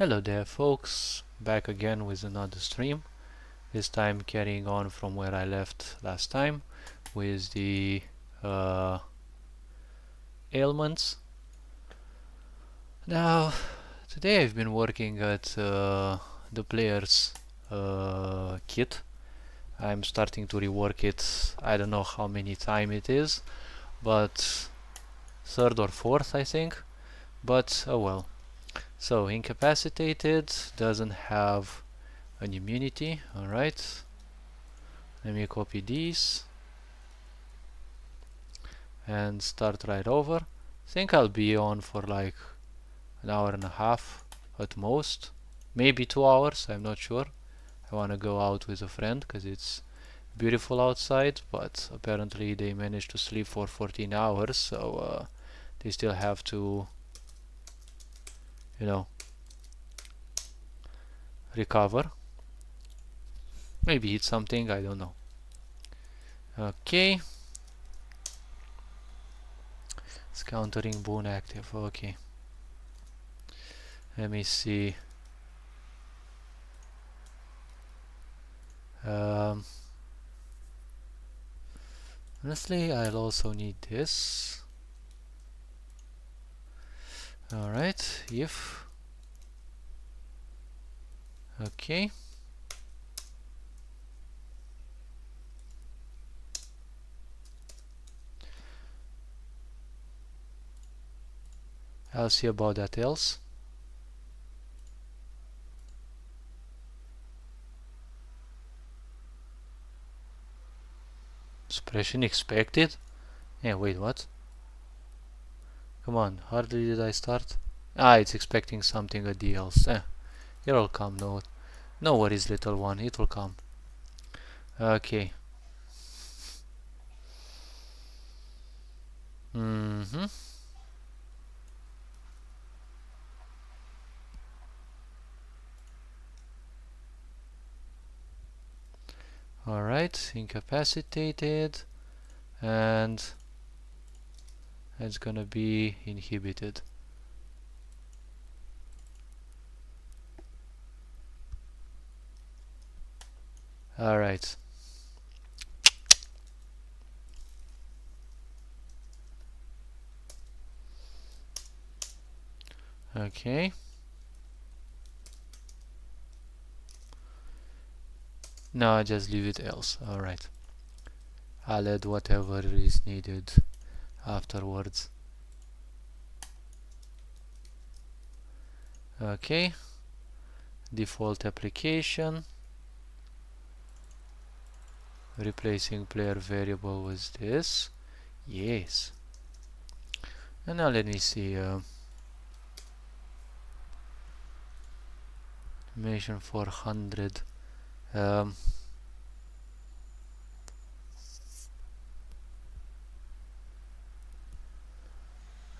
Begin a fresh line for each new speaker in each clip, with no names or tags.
Hello there folks, back again with another stream, this time carrying on from where I left last time with the ailments. Now today I've been working at the player's kit. I'm starting to rework it. I don't know how many time it is, but third or fourth I think, but oh well. So incapacitated, doesn't have an immunity. Alright, let me copy these and start right over. Think I'll be on for like an hour and a half at most, maybe 2 hours, I'm not sure. I wanna go out with a friend because it's beautiful outside, but apparently they managed to sleep for 14 hours, so they still have to, you know, recover. Maybe eat something, I don't know. Okay. It's countering boon active, okay. Let me see. Honestly, I'll also need this. Alright, if. Okay. I'll see about that else. Suppression expected? Yeah, wait, what? Come on, hardly did I start. Ah, it's expecting something at the else. It'll come, no worries little one, it will come. Okay. Alright, incapacitated, and it's gonna be inhibited. Alright. Okay. No, I just leave it else. Alright. I'll add whatever is needed afterwards. Okay. Default application. Replacing player variable with this. Yes. And now let me see. Animation 400.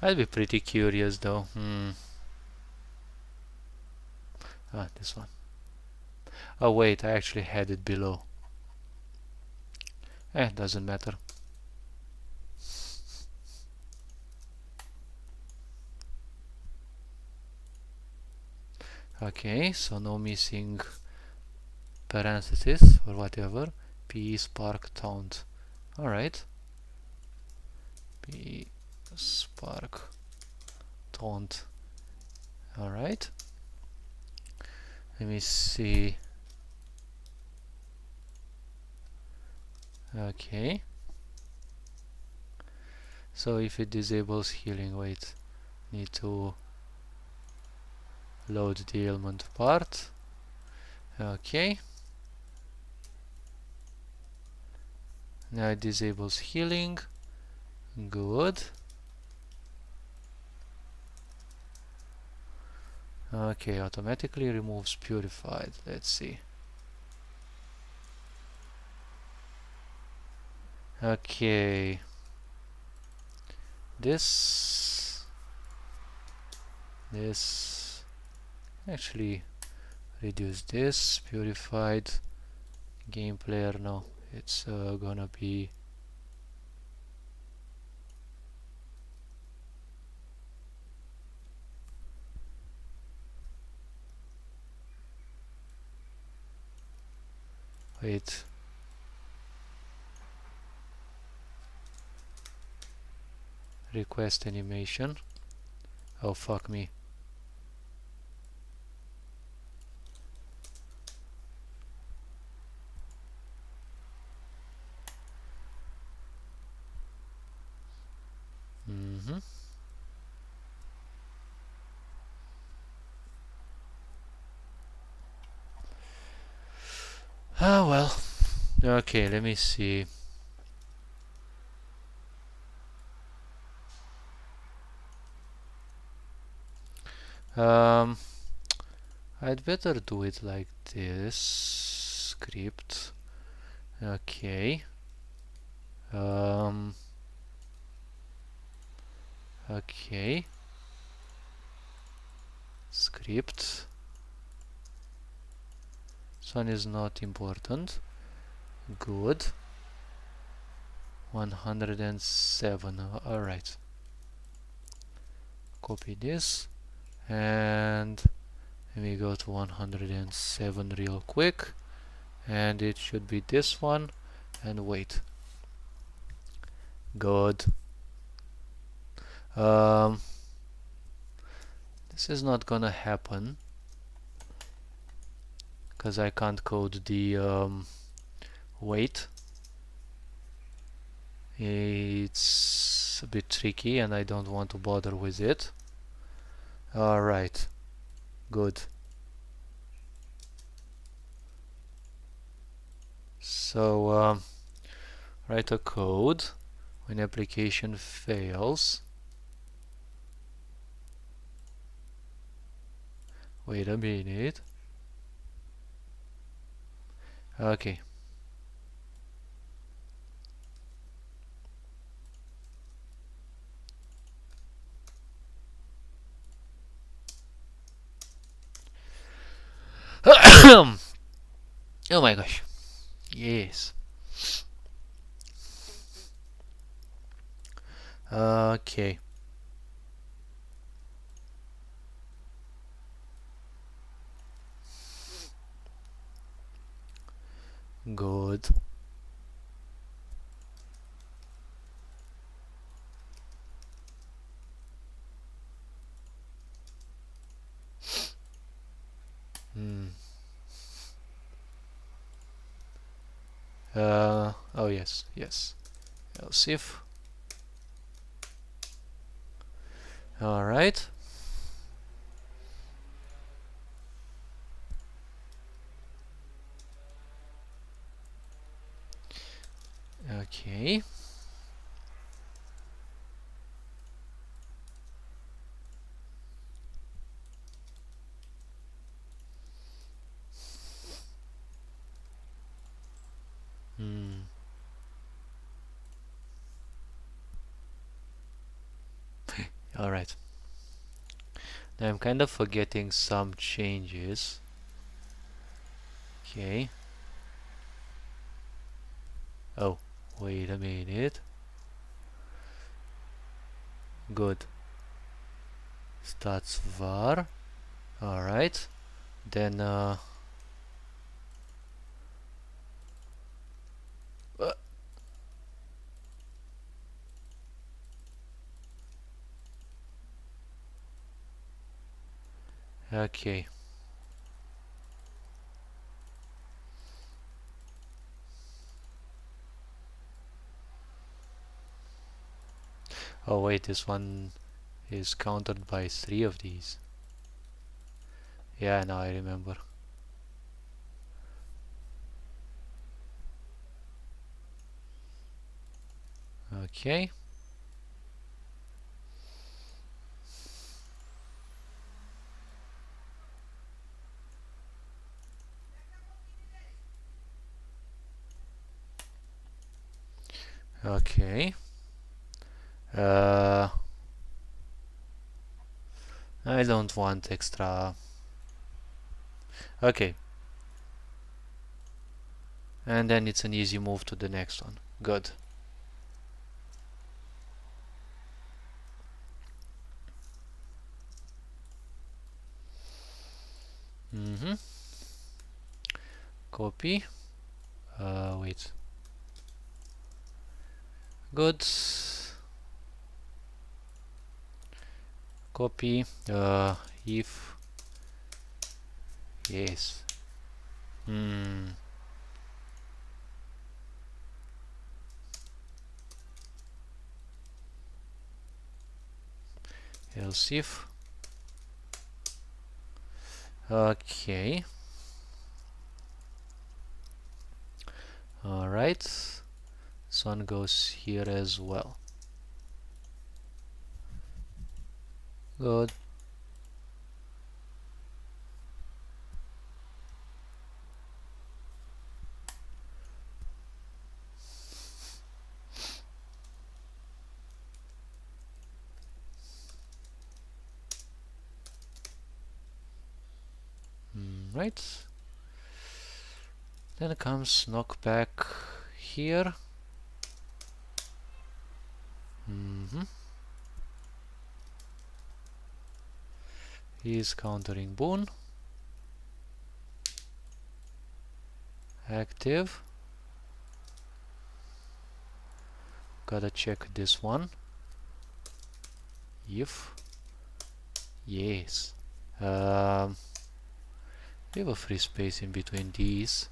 I'd be pretty curious though. Ah, this one. Oh wait, I actually had it below. Doesn't matter. Okay, so no missing parentheses or whatever. P spark taunt. Alright. P spark taunt. Alright. Let me see. Okay. So if it disables healing, wait. Need to load the ailment part. Okay. Now it disables healing. Good. Okay, automatically removes purified. Let's see. Okay. This actually reduce this. Purified game player. No, it's gonna be Wait. Request animation. Oh, fuck me. Ah, well. Okay, let me see. Um, I'd better do it like this. Script. Okay. Okay. Script. This one is not important. Good. 107. Alright. Copy this. And let me go to 107 real quick. And it should be this one. And wait. Good. This is not gonna happen because I can't code the weight. It's a bit tricky and I don't want to bother with it. Alright, good. So write a code when application fails. Wait a minute. Okay. Oh my gosh. Yes. Okay. Good. Oh yes, yes. Else if. Alright. Okay. Alright. Now I'm kind of forgetting some changes. Okay. Oh, wait a minute. Good. Stats var. Alright. Then okay. Oh wait, this one is countered by 3 of these. Yeah, now I remember. Okay. Okay. I don't want extra. Okay. And then it's an easy move to the next one. Good. Copy. Wait. Good. Copy. If yes. Else if. Okay. Alright. This one goes here as well. Good. Right. Then comes knockback here. He's countering boon. Active. Gotta check this one. If yes. Leave a free space in between these,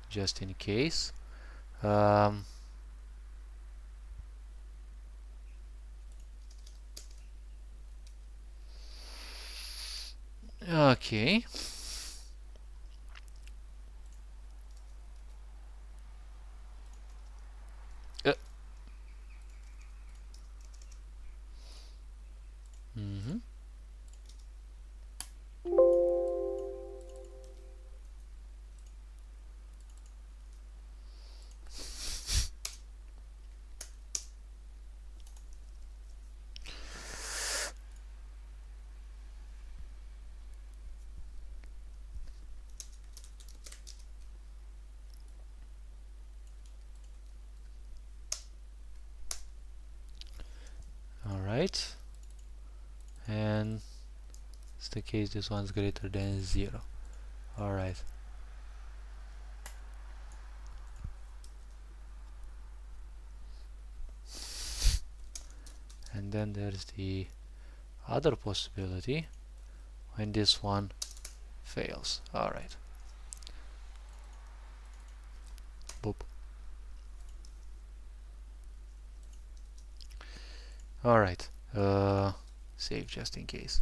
just in case. Okay. Alright. And it's the case this one's greater than 0. Alright. And then there's the other possibility when this one fails. Alright. Boop. Alright. Save just in case.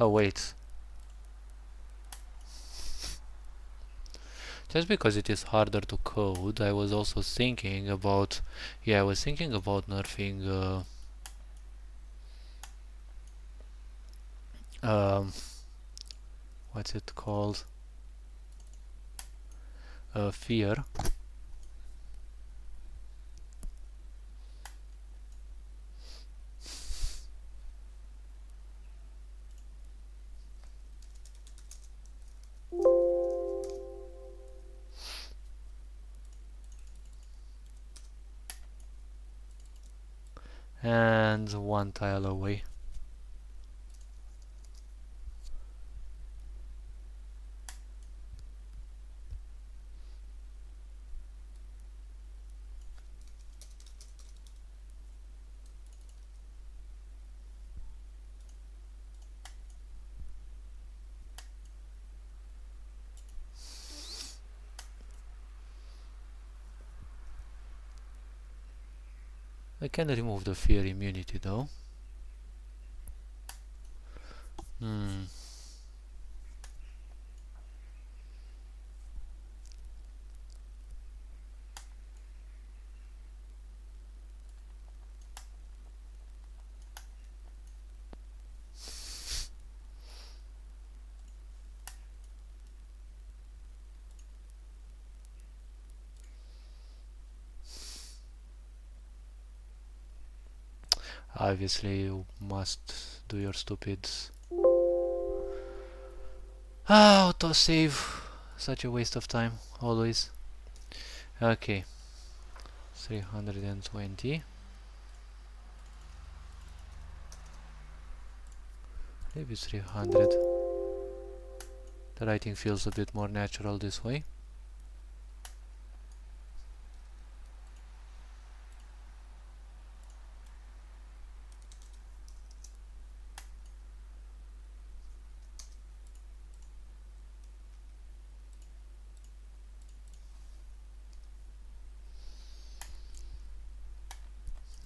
Oh wait. Just because it is harder to code, I was also thinking about, I was thinking about nerfing what's it called? Fear. And one tile away. I can remove the fear immunity though. Obviously you must do your stupid autosave. Such a waste of time, always. Okay. 320. Maybe 300. The writing feels a bit more natural this way.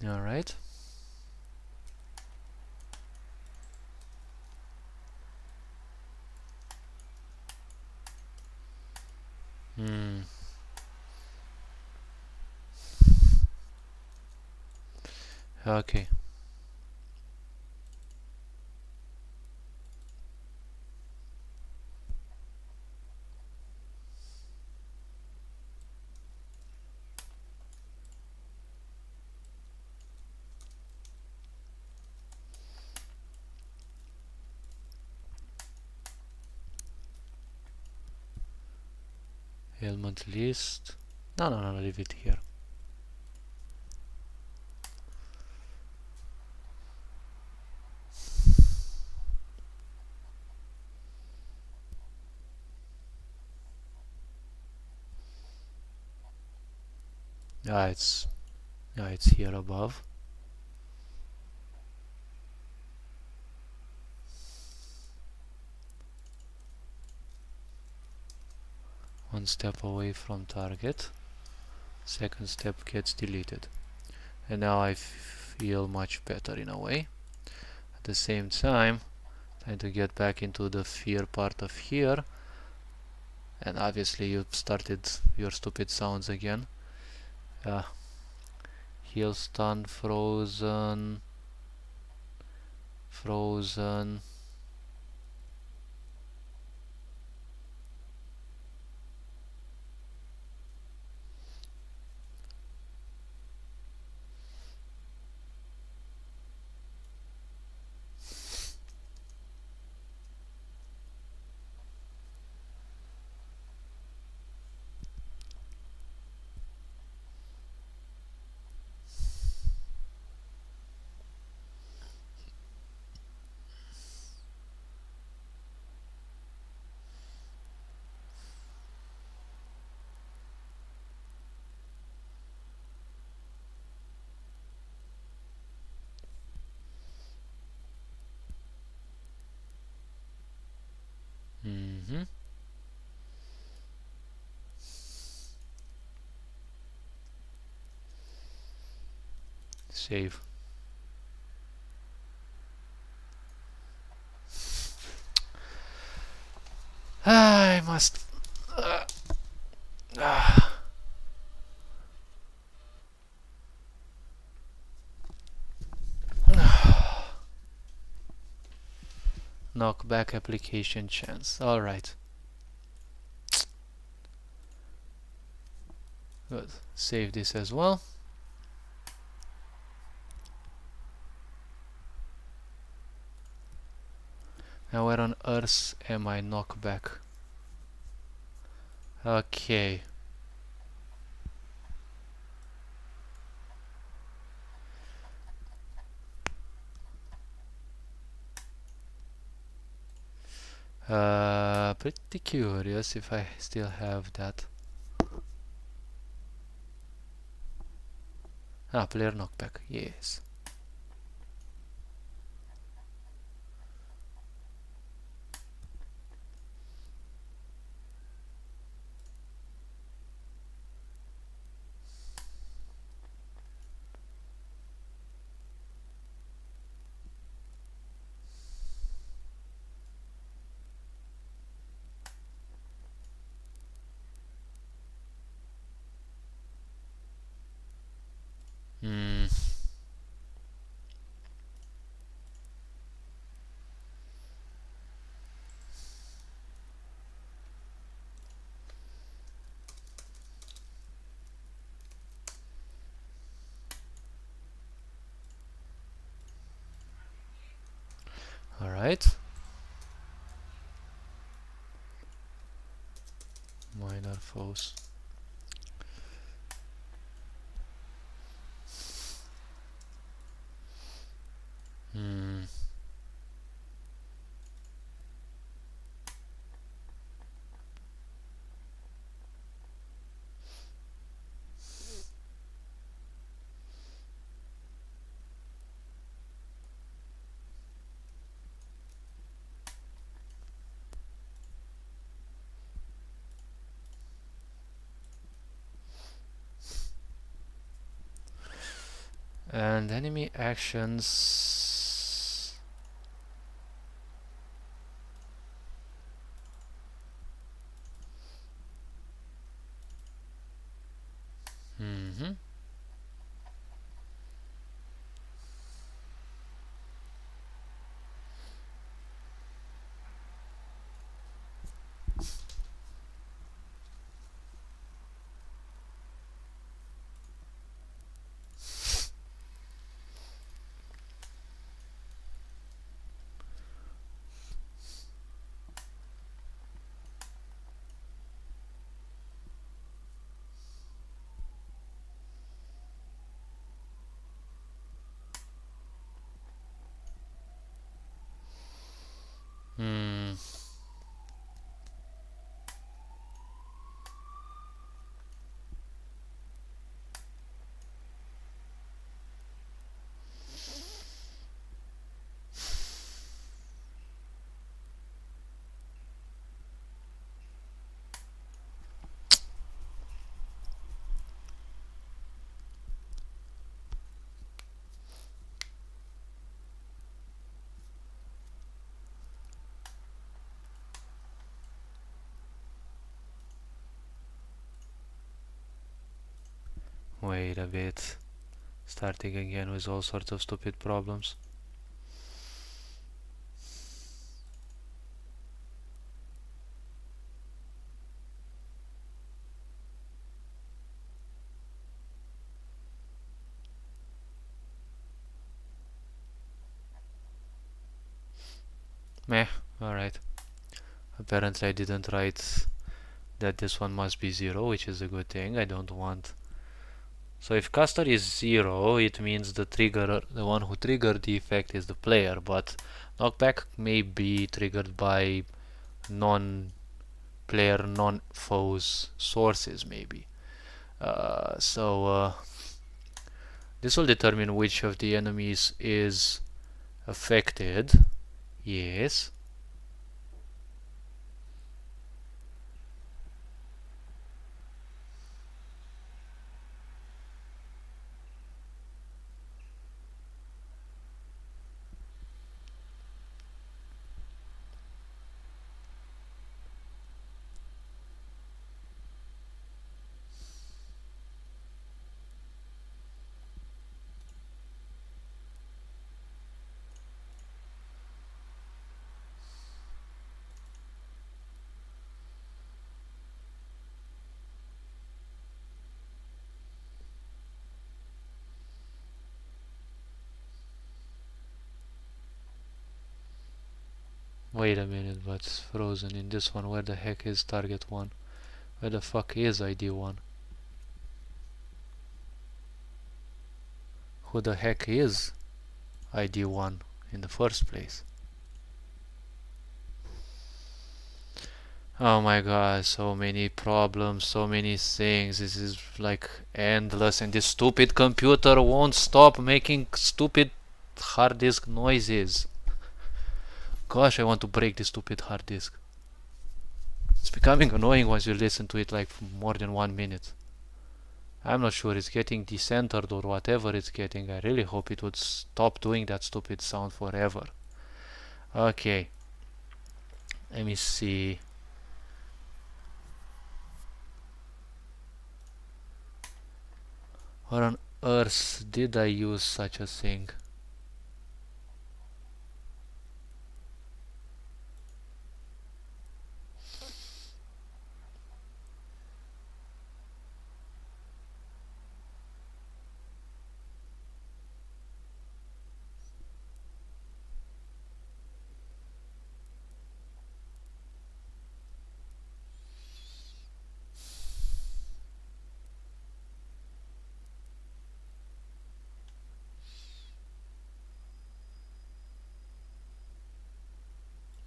Alright. Okay. Element list. No, leave it here. It's here above. One step away from target. Second step gets deleted. And now I feel much better in a way. At the same time, trying to get back into the fear part of here. And obviously you started your stupid sounds again. Heal, stun, frozen. Save. I must. Knockback application chance. Alright. Good. Save this as well. Now where on earth am I knockback? Okay. Pretty curious if I still have that. Player knockback. Yes. Alright. Minor foes. And enemy actions. Mm-hmm. Hmm. Wait a bit. Starting again with all sorts of stupid problems. Meh, alright. Apparently I didn't write that this one must be 0, which is a good thing. I don't want... So if caster is 0, it means the trigger, the one who triggered the effect is the player, but knockback may be triggered by non-player, non-foes sources maybe. So this will determine which of the enemies is affected. Yes. Wait a minute, but frozen in this one. Where the heck is target 1? Where the fuck is ID 1? Who the heck is ID 1 in the first place? Oh my god, so many problems, so many things. This is like endless, and this stupid computer won't stop making stupid hard disk noises. Gosh, I want to break this stupid hard disk. It's becoming annoying once you listen to it like for more than 1 minute. I'm not sure it's getting decentered or whatever it's getting. I really hope it would stop doing that stupid sound forever. Okay. Let me see. What on earth did I use such a thing?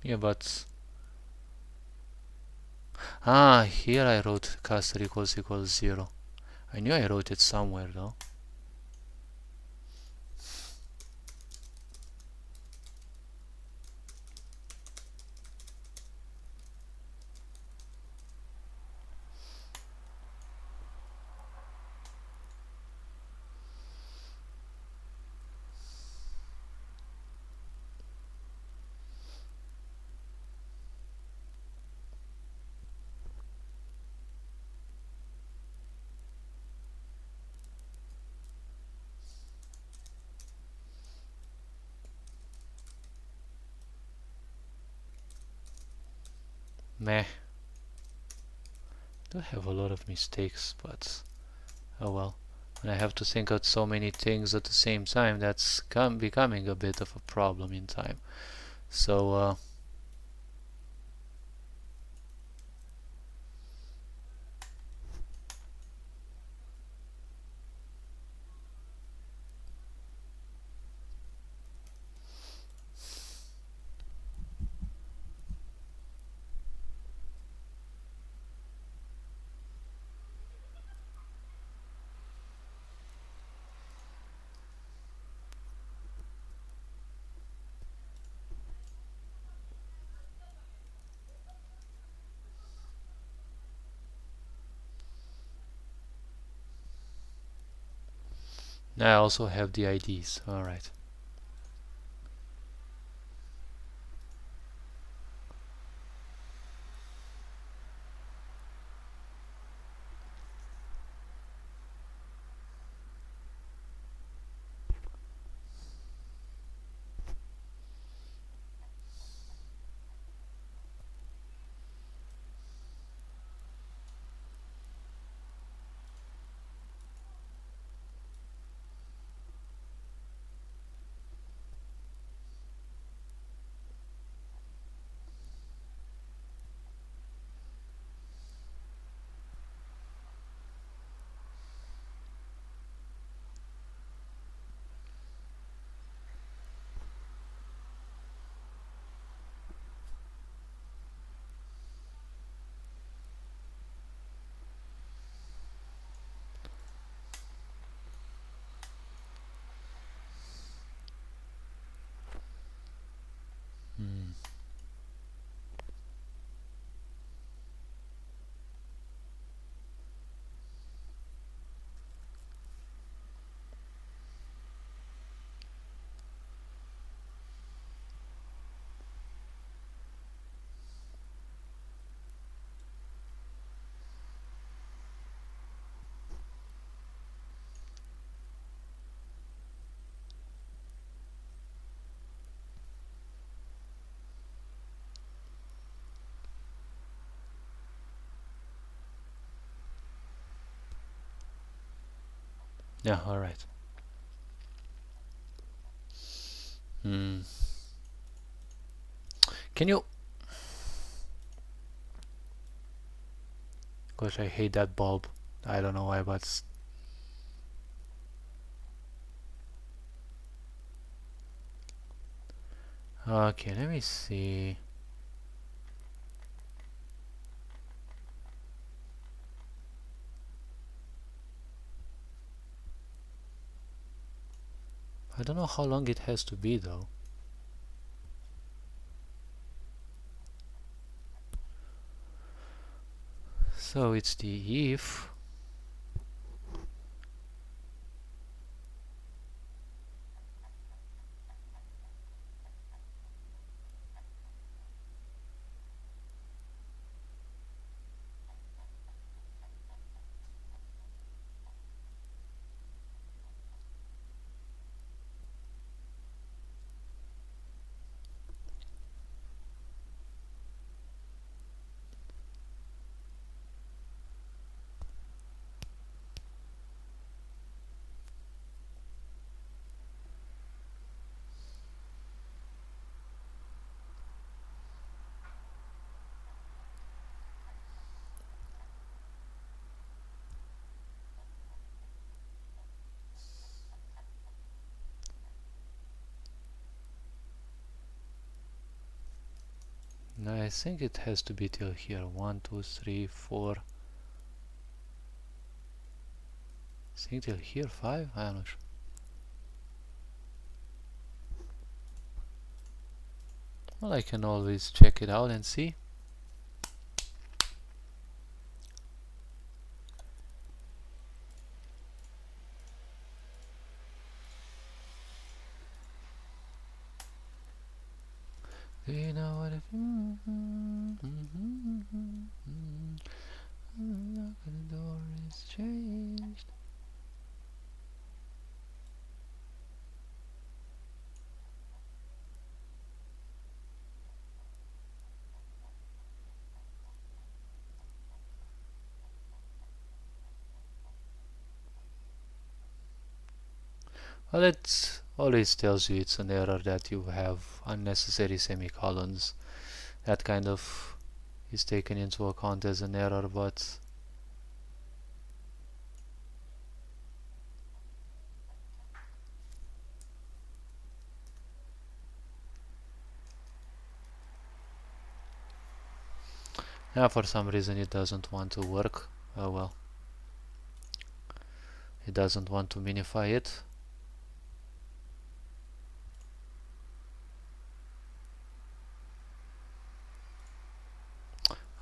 Yeah, but... Ah, here I wrote caster equals 0. I knew I wrote it somewhere though. Meh. Do have a lot of mistakes, but oh well. When I have to think of so many things at the same time, that's becoming a bit of a problem in time. So I also have the IDs. Alright. Hmm. Yeah, alright. Hmm. Can you... Gosh, I hate that bulb. I don't know why, but... Okay, let me see. I don't know how long it has to be though. So it's the if. No, I think it has to be till here. 1, 2, 3, 4. I think till here 5. I'm not sure. Well, I can always check it out and see. Do you know what if lock the door is changed? Well, it always tells you it's an error that you have unnecessary semicolons. That kind of is taken into account as an error, but yeah, for some reason it doesn't want to work. Oh well, it doesn't want to minify it.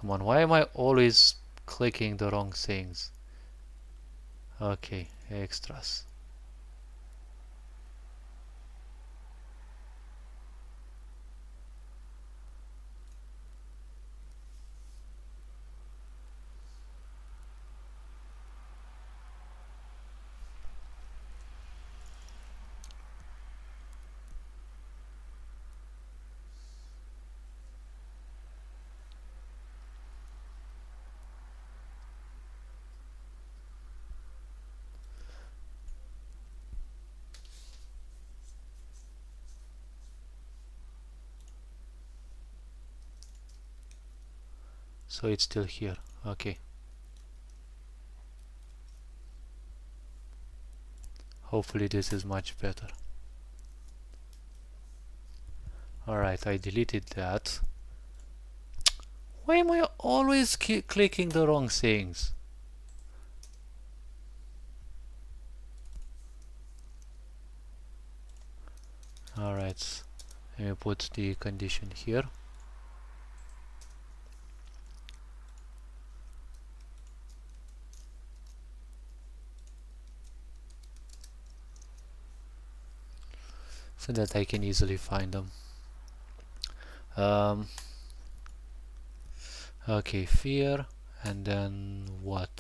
Come on, why am I always clicking the wrong things? Okay, extras. So it's still here. Okay. Hopefully this is much better. Alright, I deleted that. Why am I always clicking the wrong things? Alright, let me put the condition here. So that I can easily find them. Okay, fear, and then what?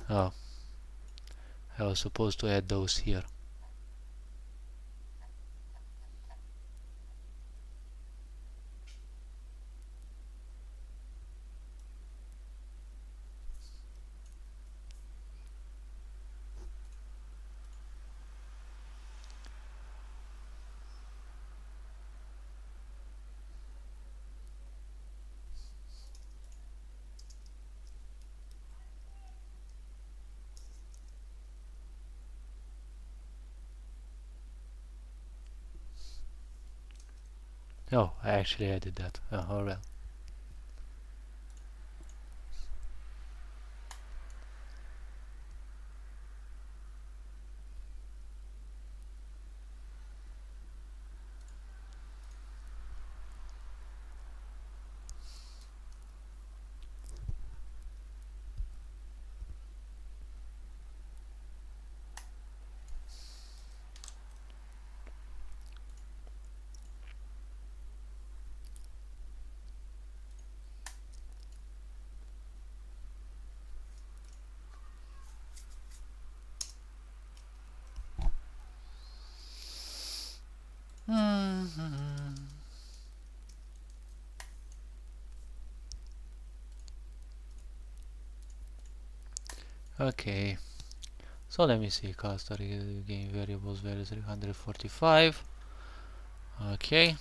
Oh, I was supposed to add those here. Oh, I actually added that. Oh well. Okay, so let me see. Cost game variables value 345. Okay.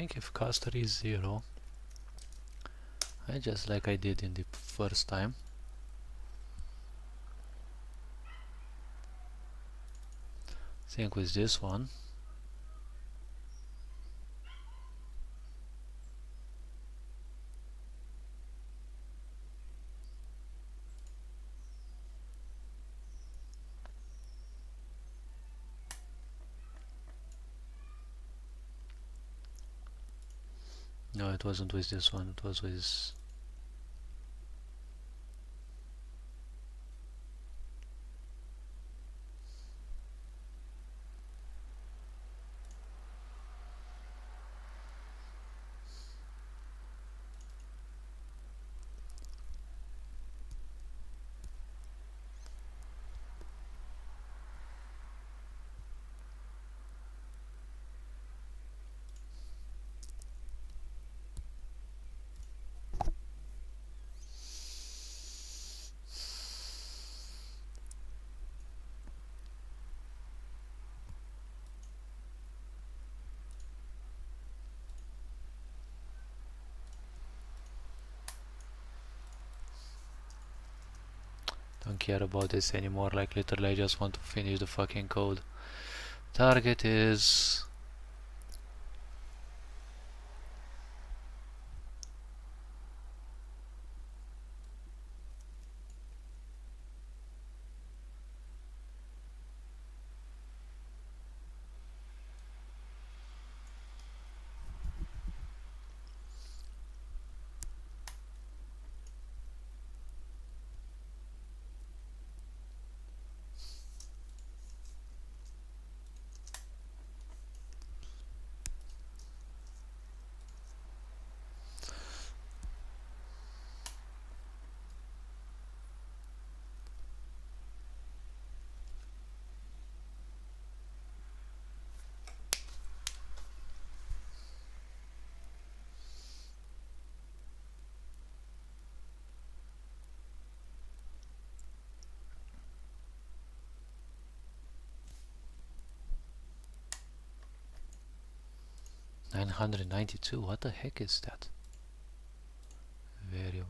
think if caster is 0, I just like I did in the first time. Think with this one. No, it wasn't with this one, it was with... Don't care about this anymore, like literally I just want to finish the fucking code. Target is... $992, what the heck is that? Variables.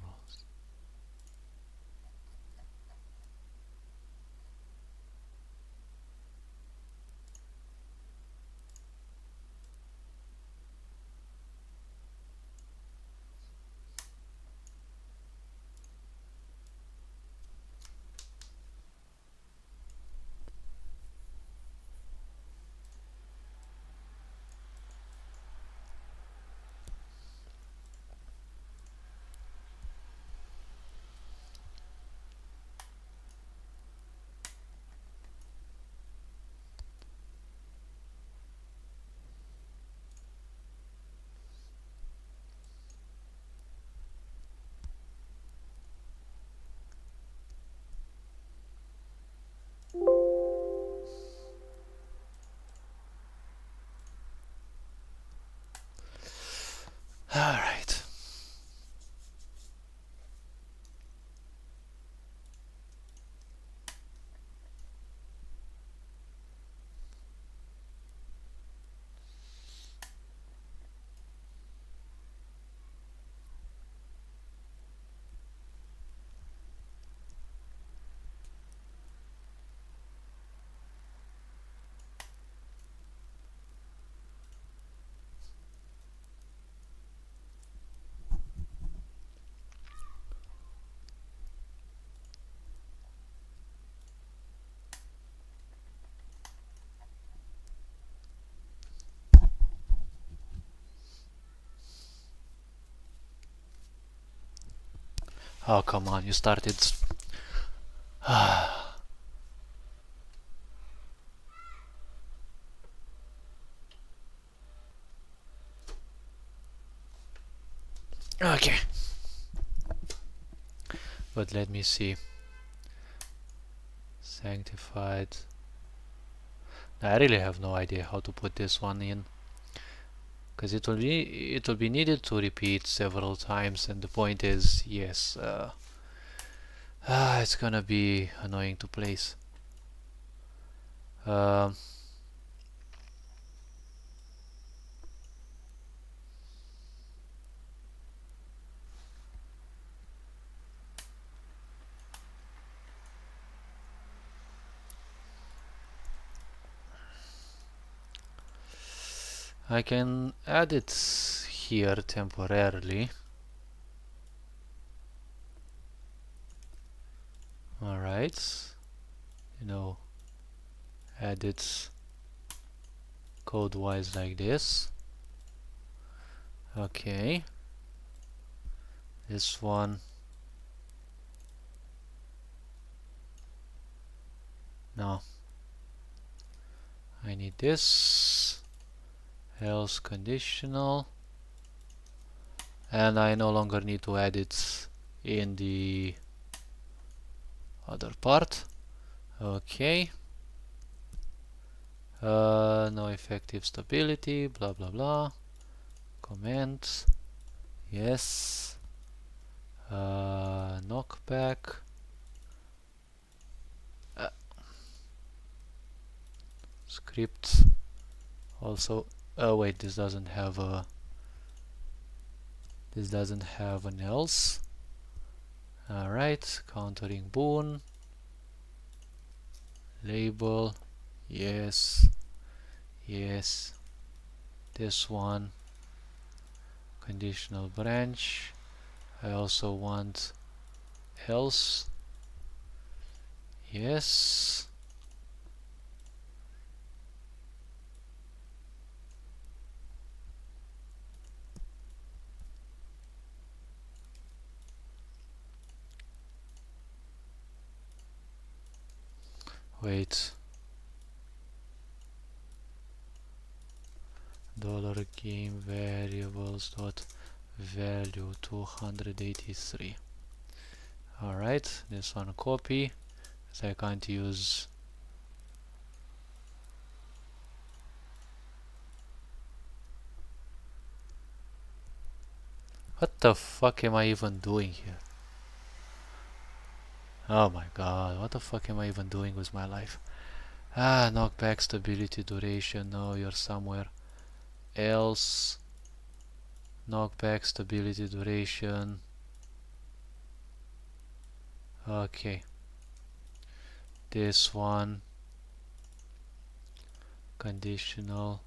Alright. Oh, come on, you started... Okay. But let me see. Sanctified. I really have no idea how to put this one in, because it will be needed to repeat several times, and the point is, yes, it's gonna be annoying to place. I can add it here temporarily. Alright, you know, add it code wise like this. Okay, this one. No, I need this, else conditional, and I no longer need to add it in the other part. Okay, no effective stability, blah blah blah, comment, yes, knockback, script also. Oh wait, this doesn't have an else. Alright, countering boon, label, yes, yes, this one, conditional branch. I also want else, yes, wait, dollar game variables dot value 283. Alright, this one copy, as I can't use. What the fuck am I even doing here? Oh my god, what the fuck am I even doing with my life? Knockback, stability, duration, no, you're somewhere else. Knockback, stability, duration. Okay. This one. Conditional.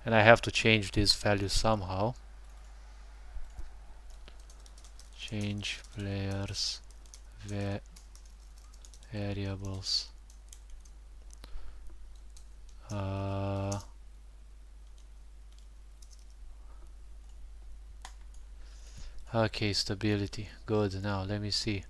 And I have to change this value somehow. Change players variables. Okay, stability. Good. Now let me see.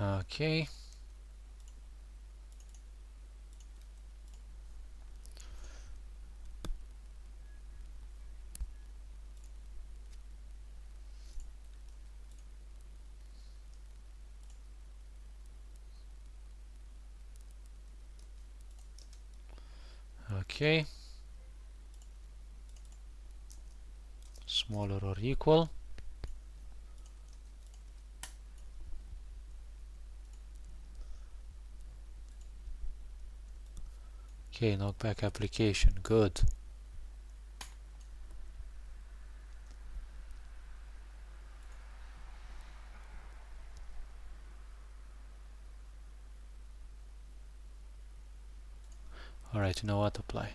Okay. Okay. Smaller or equal. Okay, knockback application. Good. Alright, you know what? Apply.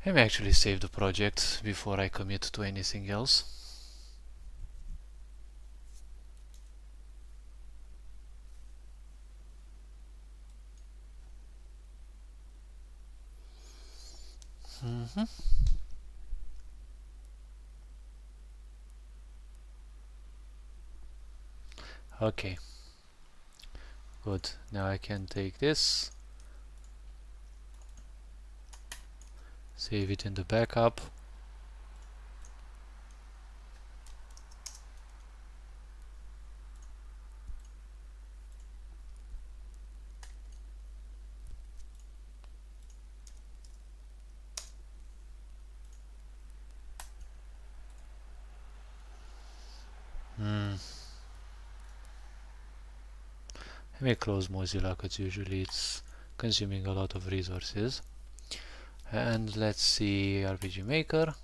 Let me actually save the project before I commit to anything else. Okay. Good. Now I can take this, save it in the backup. Let me close Mozilla because usually it's consuming a lot of resources. And let's see RPG Maker.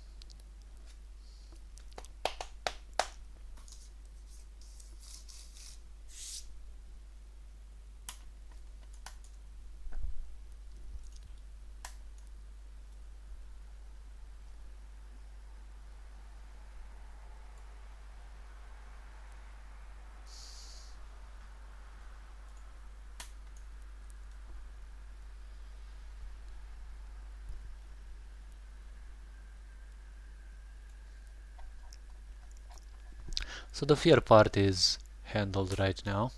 So the fear part is handled right now.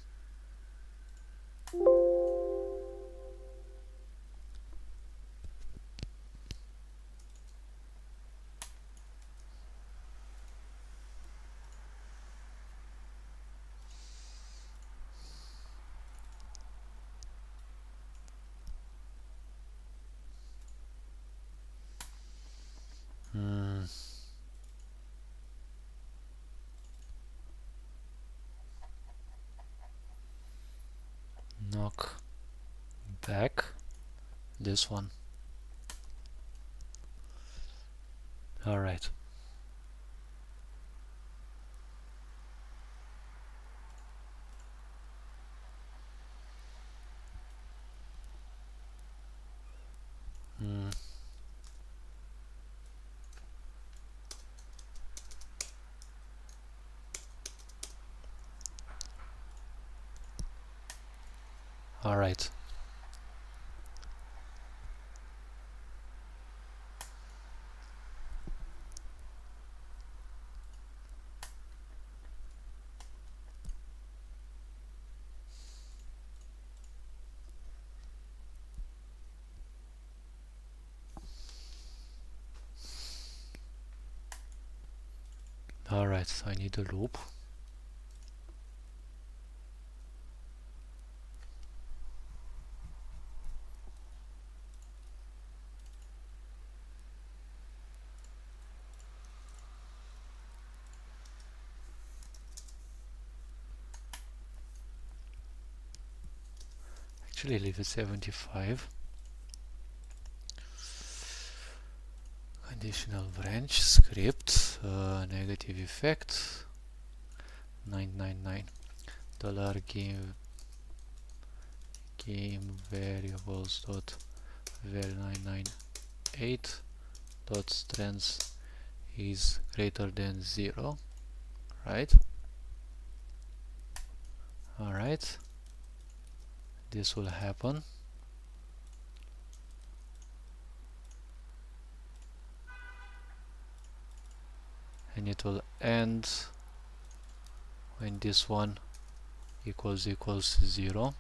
Knock back this one. Alright. Alright. Alright, so I need a loop. Actually leave it 75. Conditional branch script negative effect 999 $game variables dot var 998 dot strength is greater than 0, right? Alright, this will happen. And it will end when this one equals 0.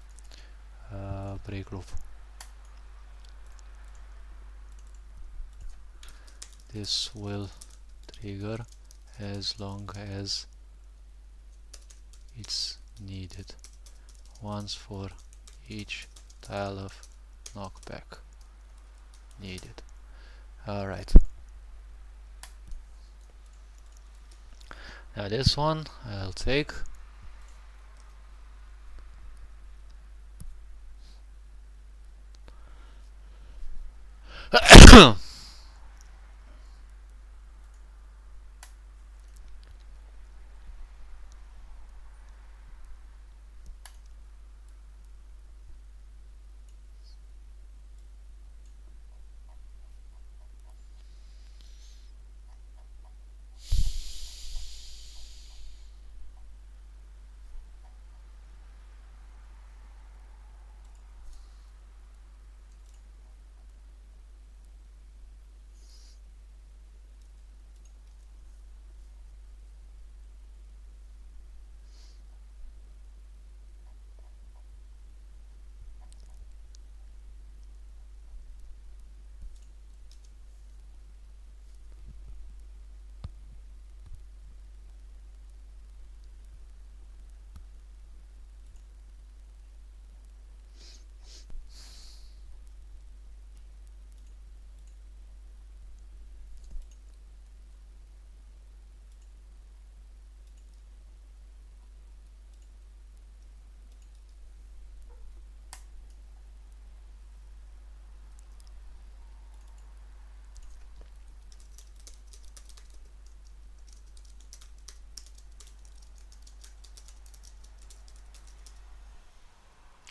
Break loop. This will trigger as long as it's needed, once for each tile of knockback needed. Alright. Now this one I'll take.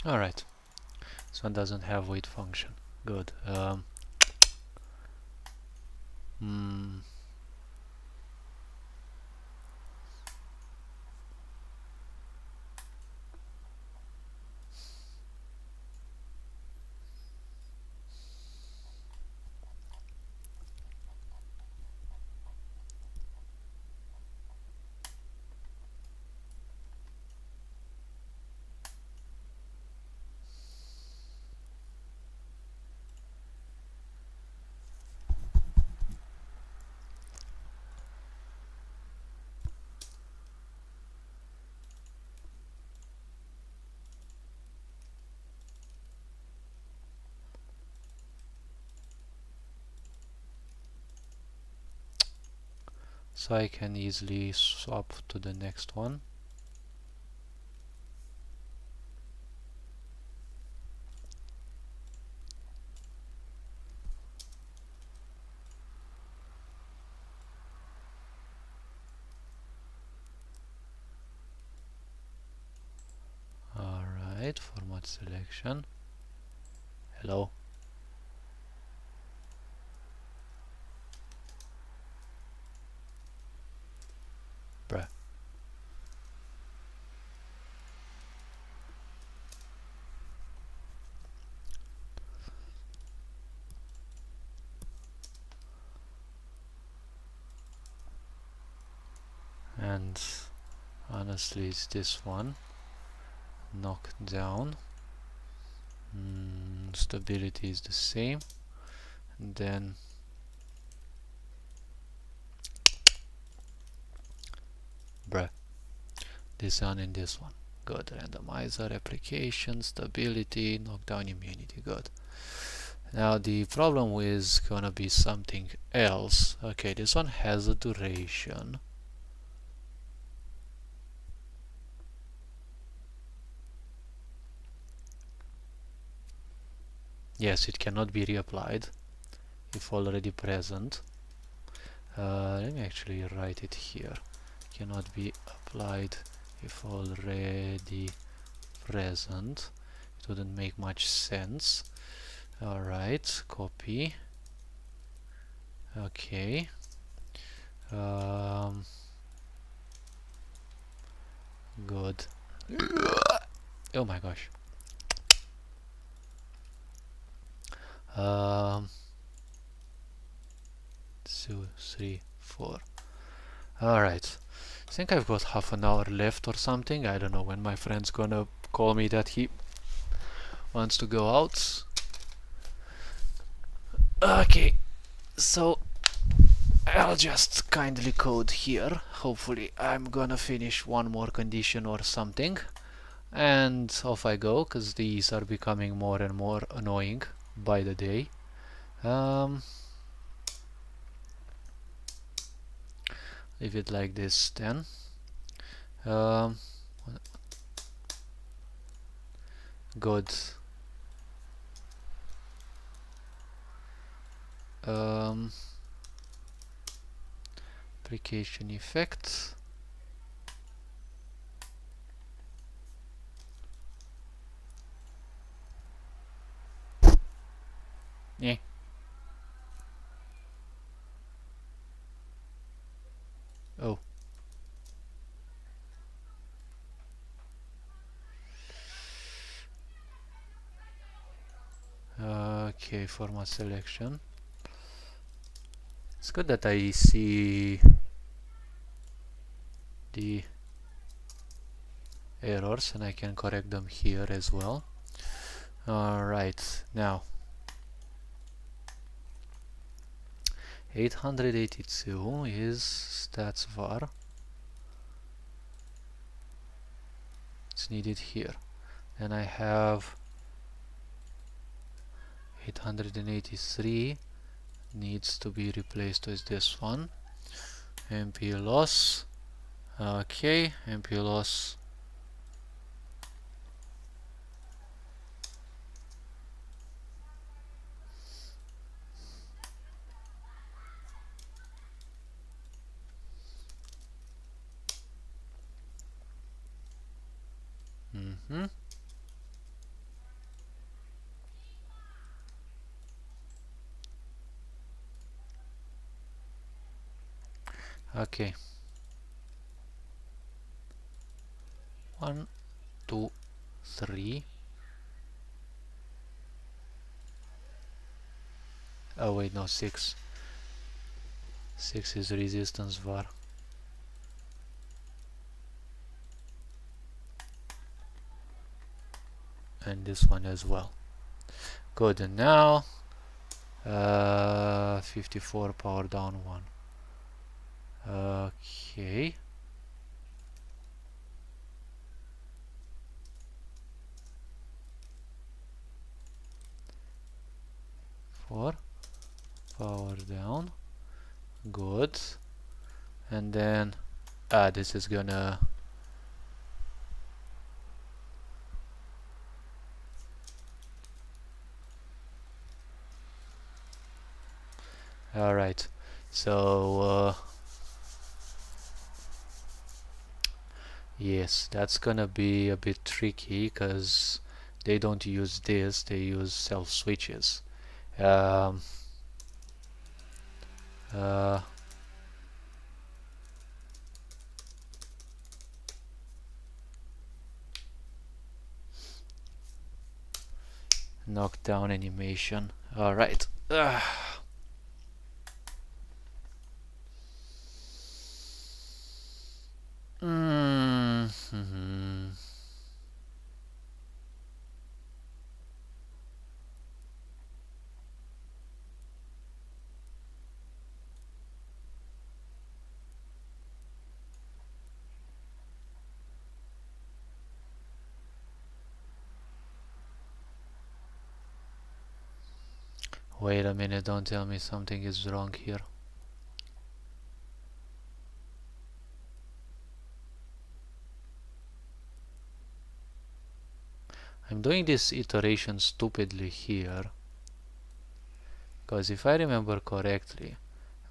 Alright, this one doesn't have wait function. Good. Hmm. So I can easily swap to the next one. Alright, format selection. Hello. Bruh. And honestly, it's this one. Knock down. Stability is the same. And then bruh. This one and this one. Good. Randomizer, application, stability, knockdown, immunity. Good. Now the problem is gonna be something else. Okay, this one has a duration. Yes, it cannot be reapplied if already present. Let me actually write it here. Cannot be applied if already present. It wouldn't make much sense. Alright, copy. Okay. Good. Oh my gosh. 2, 3, 4. Alright. I think I've got half an hour left or something. I don't know when my friend's gonna call me that he wants to go out. Okay, so I'll just kindly code here. Hopefully I'm gonna finish one more condition or something. And off I go, because these are becoming more and more annoying by the day. Leave it like this then. Good. Application effect. Yeah. Oh. Okay, format selection. It's good that I see the errors and I can correct them here as well. Alright, now 882 is stats var. It's needed here. Then I have 883 needs to be replaced with this one. MP loss. Okay, MP loss. Okay. 1, 2, 3. Oh wait, no, 6. 6 is resistance var. And this one as well. Good, and now 54 power down 1. Okay. 4 power down. Good. And then this is gonna alright. So yes, that's gonna be a bit tricky because they don't use this, they use self switches. Um, uh, Knockdown animation. Alright. Mm-hmm. Wait a minute, don't tell me something is wrong here. I'm doing this iteration stupidly here. Because if I remember correctly,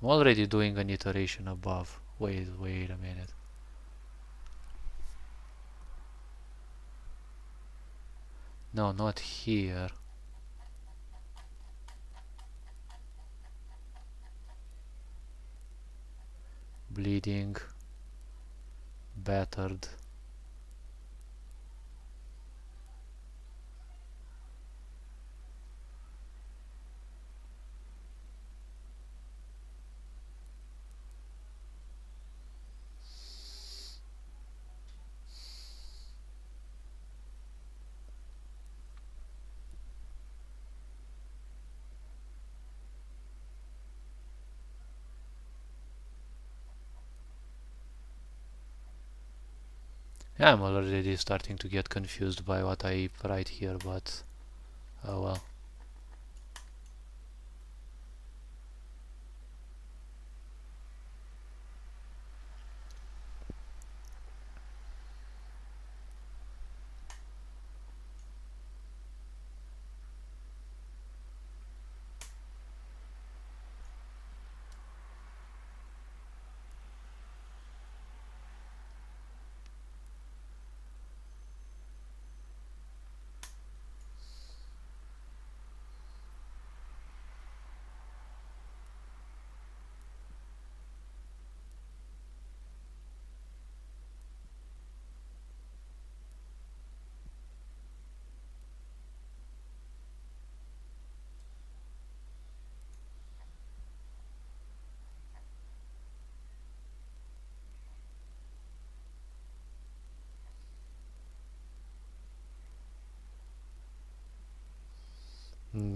I'm already doing an iteration above. Wait a minute. No, not here. Bleeding. Battered. Yeah, I'm already starting to get confused by what I write here, but oh well.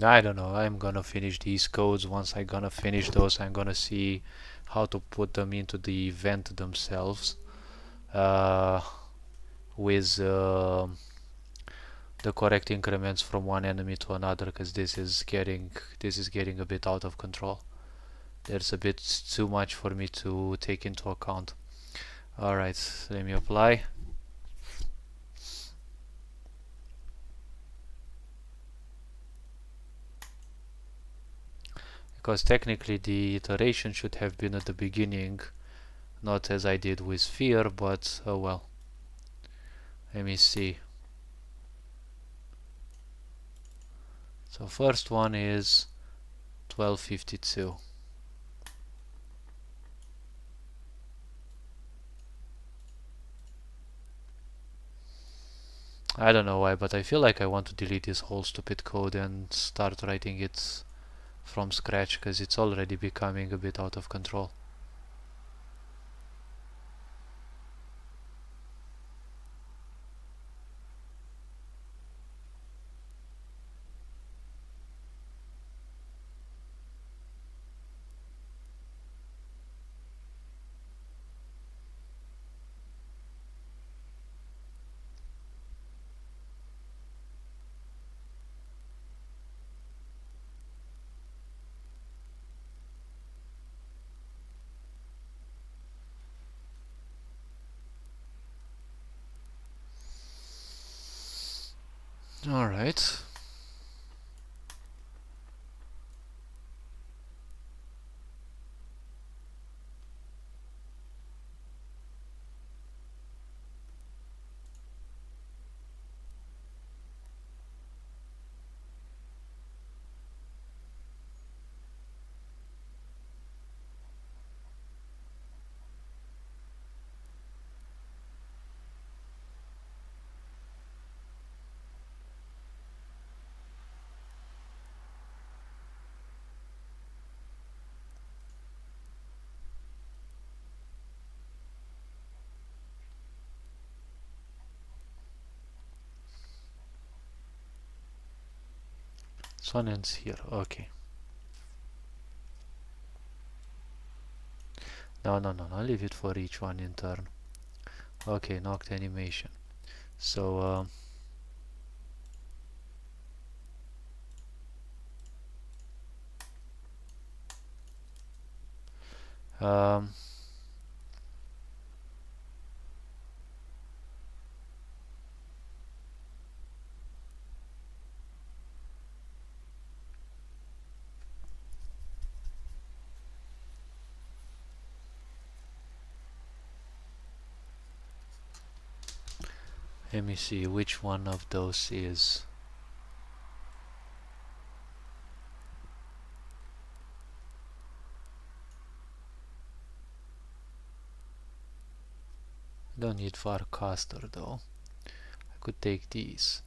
I don't know. I'm gonna finish these codes. Once I'm gonna finish those, I'm gonna see how to put them into the event themselves with the correct increments from one enemy to another, because this is getting a bit out of control. There's a bit too much for me to take into account. Alright, let me apply. Because technically the iteration should have been at the beginning, not as I did with Fear, but oh well. Let me see. So first one is 1252. I don't know why, but I feel like I want to delete this whole stupid code and start writing it from scratch, because it's already becoming a bit out of control. Alright. This one ends here. Okay. No, leave it for each one in turn. Okay, knocked animation. So, let me see which one of those is. Don't need Farcaster though. I could take these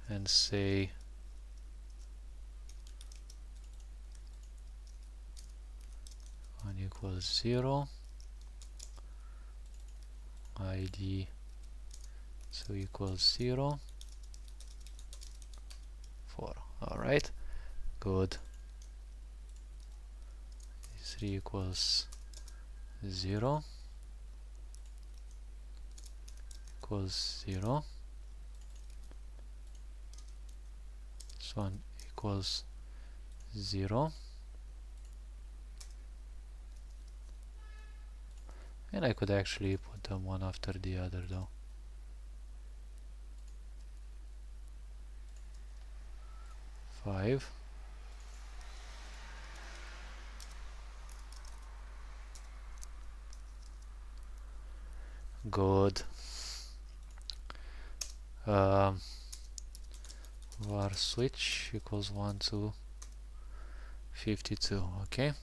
and say one equals 0, ID so equals 0, 4. Alright, good. 3 equals 0 equals 0. This one equals 0. And I could actually put them one after the other though. Five. Good. Var switch equals 1 to 52. Okay.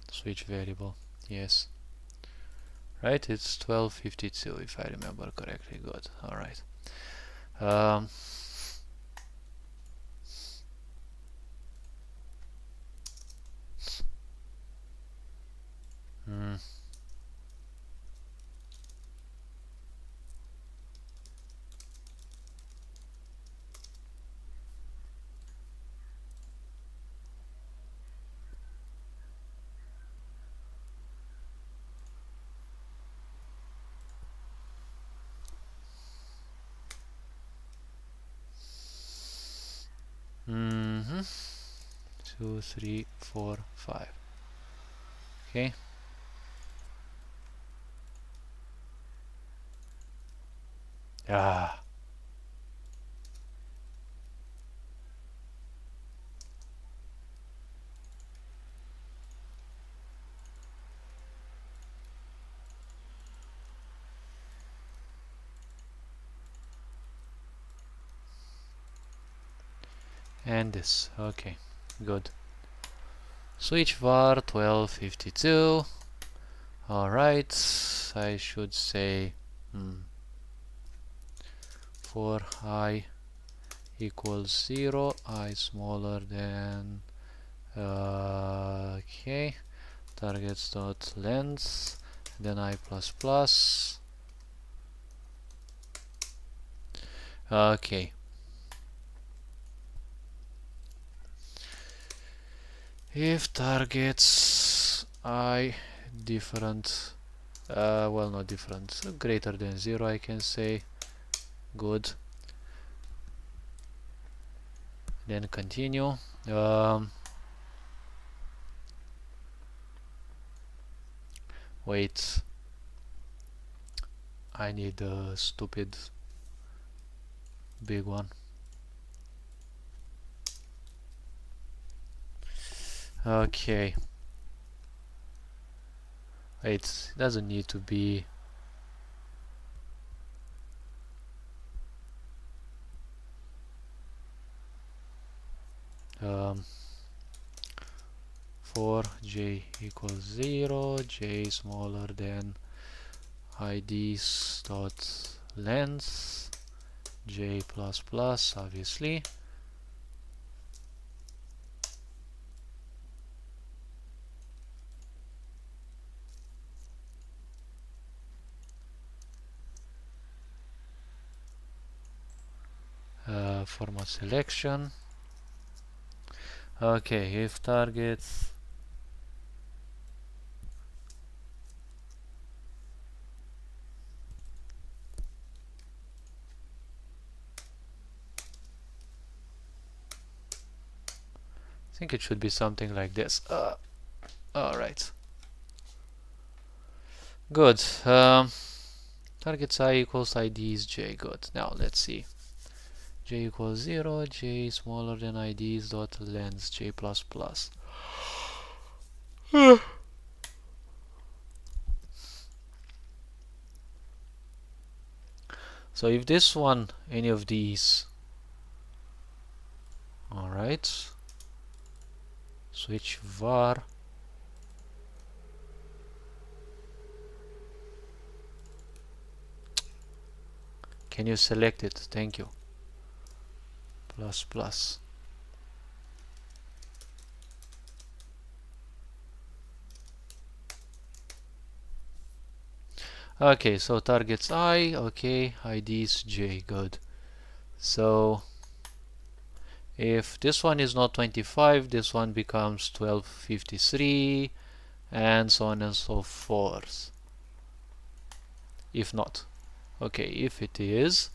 Switch variable. Yes. Right, it's 1252 if I remember correctly. Good. Alright. Mm-hmm. 2, 3, 4, 5. Okay. Ah. And this. Okay. Good. switch var 1252. Alright, I should say for I equals 0, I smaller than okay, targets dot length, then I plus plus. Okay, if targets I different, well, not different, greater than 0, I can say. Good. Then continue. Wait, I need a stupid big one. Okay. Wait, it doesn't need to be for j equals 0, j smaller than ids dot length, j plus plus, obviously. Format selection. Okay, if targets I think it should be something like this. Alright. Good. Targets I equals IDs j. Good. Now let's see. J equals 0, j smaller than IDs dot length, j plus plus. So if this one, any of these, alright, switch var can you select it? Thank you. Plus plus. Okay, so targets I, okay, IDs j. Good. So if this one is not 25, this one becomes 1253, and so on and so forth. If not. Okay, if it is,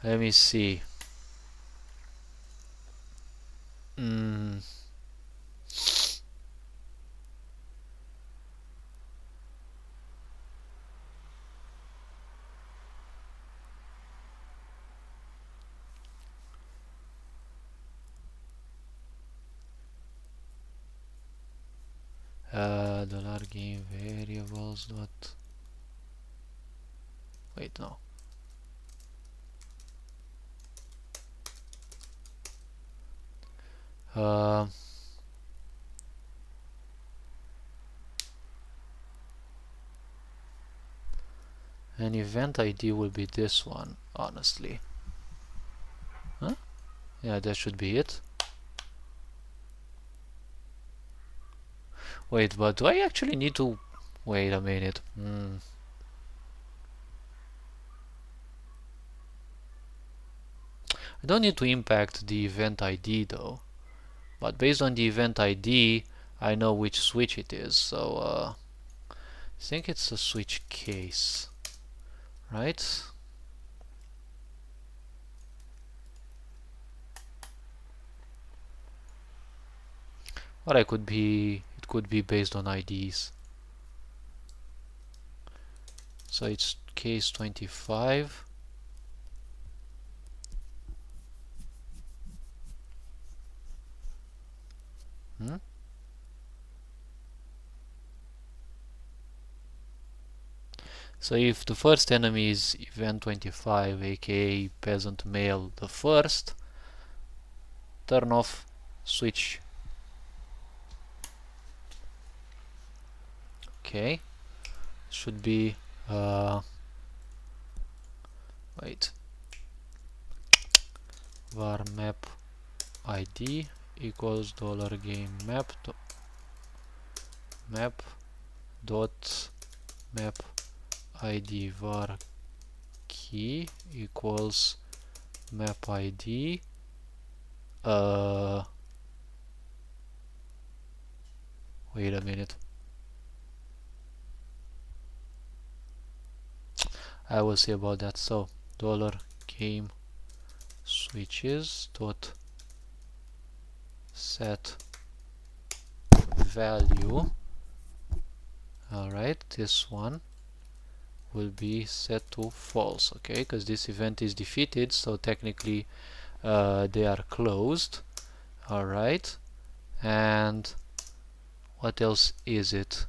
let me see. Dollar game variables dot. Wait, no. An event ID will be this one, honestly. Huh? Yeah, that should be it. Wait, but do I actually need to... Wait a minute. I don't need to impact the event ID though. But based on the event ID, I know which switch it is. So I think it's a switch case, right? Or it could be based on IDs. So it's case 25. So if the first enemy is event 25, aka peasant male the first, turn off switch. Okay, should be wait, var map id equals $game map dot map id var key equals map id wait a minute, I will see about that. So $game switches dot set value. Alright, this one will be set to false, okay, because this event is defeated, so technically they are closed. Alright, and what else is it?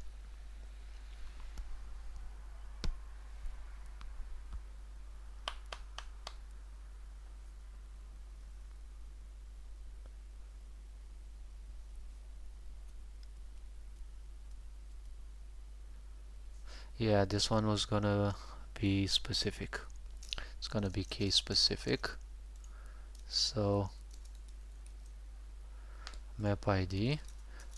Yeah, this one was gonna be specific. It's gonna be case specific. So map ID.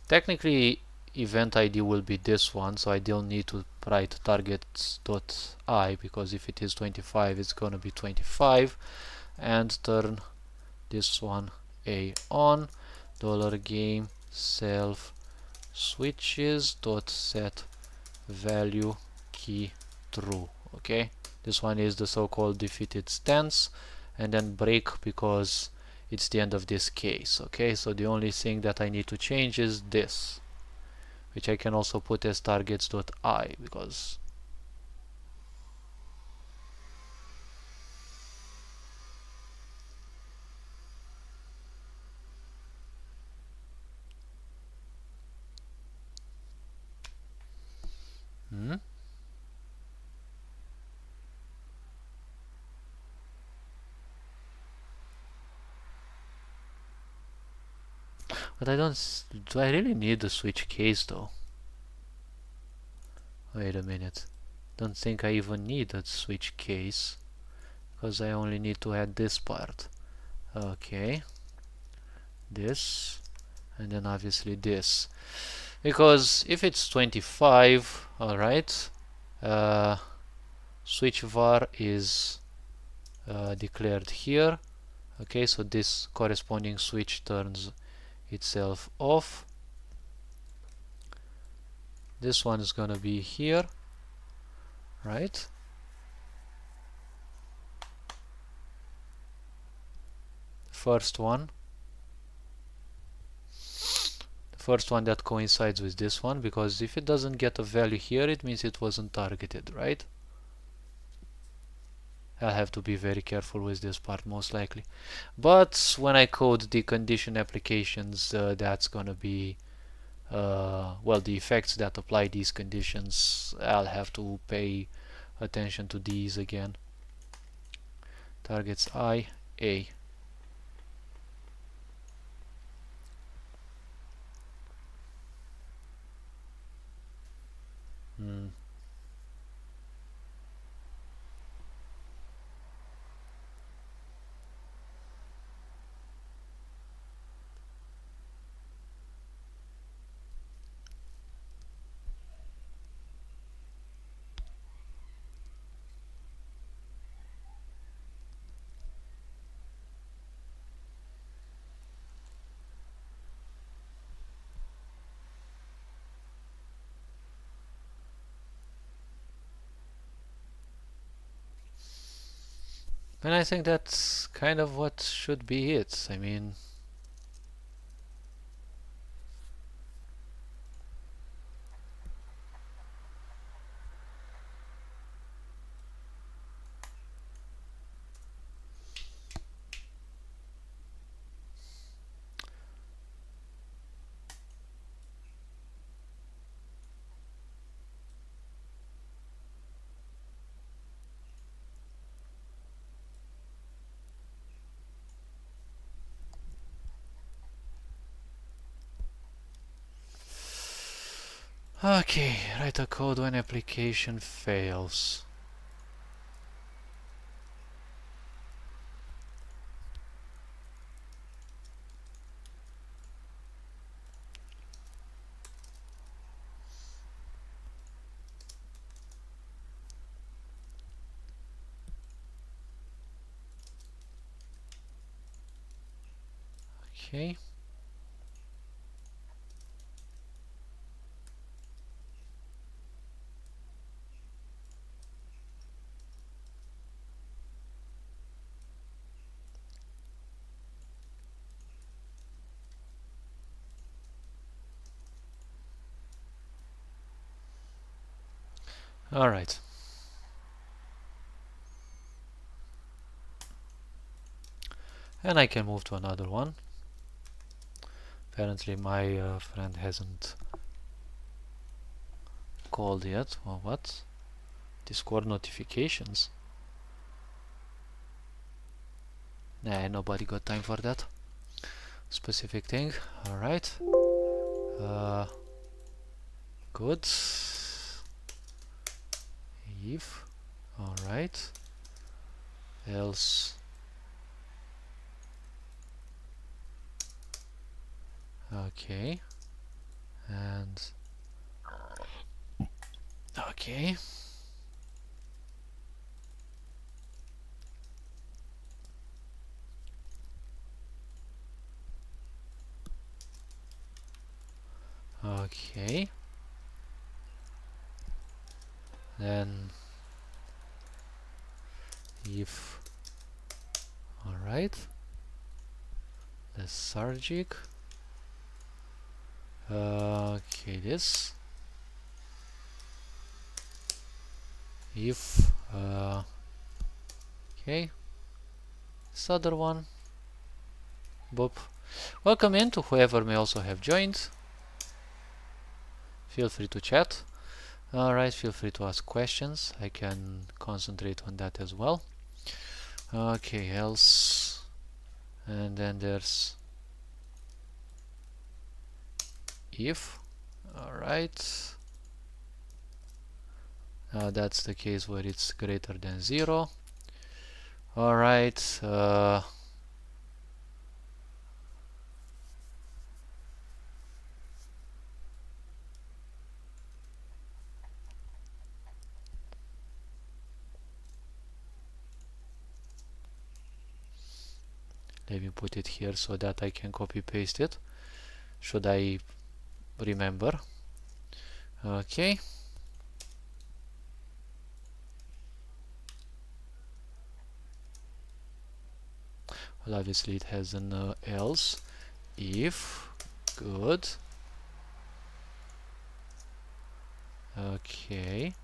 Technically event ID will be this one, so I don't need to write targets.I, because if it is 25 it's gonna be 25, and turn this one A on. $game self switches dot set value key true. Okay, this one is the so-called defeated stance, and then break because it's the end of this case. Okay, so the only thing that I need to change is this, which I can also put as targets.I, because but do I really need the switch case though? Wait a minute, don't think I even need a switch case, because I only need to add this part. Okay, this, and then obviously this, because if it's 25, alright, switch var is declared here. Okay, so this corresponding switch turns itself off. This one is gonna be here, right? First one that coincides with this one, because if it doesn't get a value here, it means it wasn't targeted, right? I'll have to be very careful with this part, most likely. But when I code the condition applications, that's gonna be well, the effects that apply these conditions, I'll have to pay attention to these again. Targets I, A. And I think that's kind of what should be it. I mean, Okay, write a code when application fails. Okay. Alright. And I can move to another one. Apparently my friend hasn't called yet. Or what? Discord notifications? Nah, nobody got time for that specific thing. Alright. Good. If. Alright. Else. Okay. And. Okay. Okay. Then if. Alright. Lethargic. Okay, this. If. Okay. This other one. Boop. Welcome in to whoever may also have joined. Feel free to chat. Alright, feel free to ask questions. I can concentrate on that as well. Okay, else. And then there's if. Alright. That's the case where it's greater than 0. Alright. Let me put it here so that I can copy paste it. Should I remember? Okay. Well, obviously it has an else. If. Good. Okay.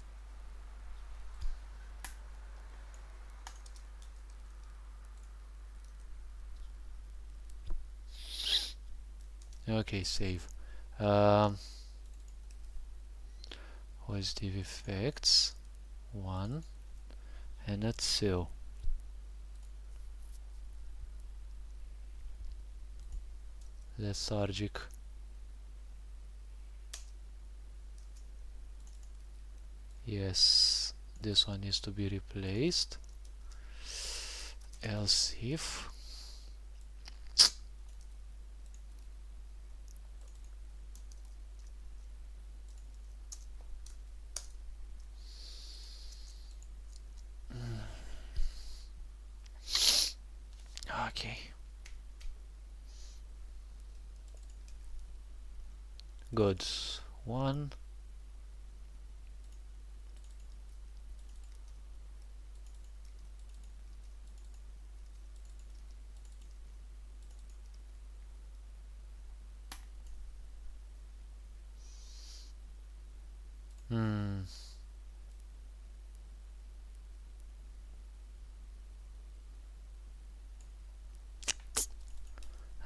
Okay, save. Positive effects 1 and a 2. Lethargic. Yes, this one needs to be replaced. Else if. Okay. Good. 1.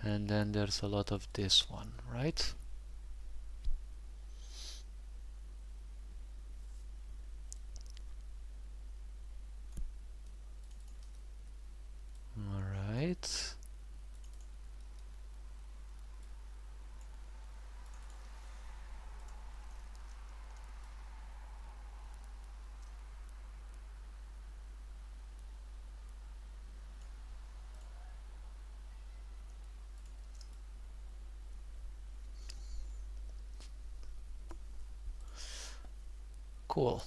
And then there's a lot of this one, right? Alright. Cool.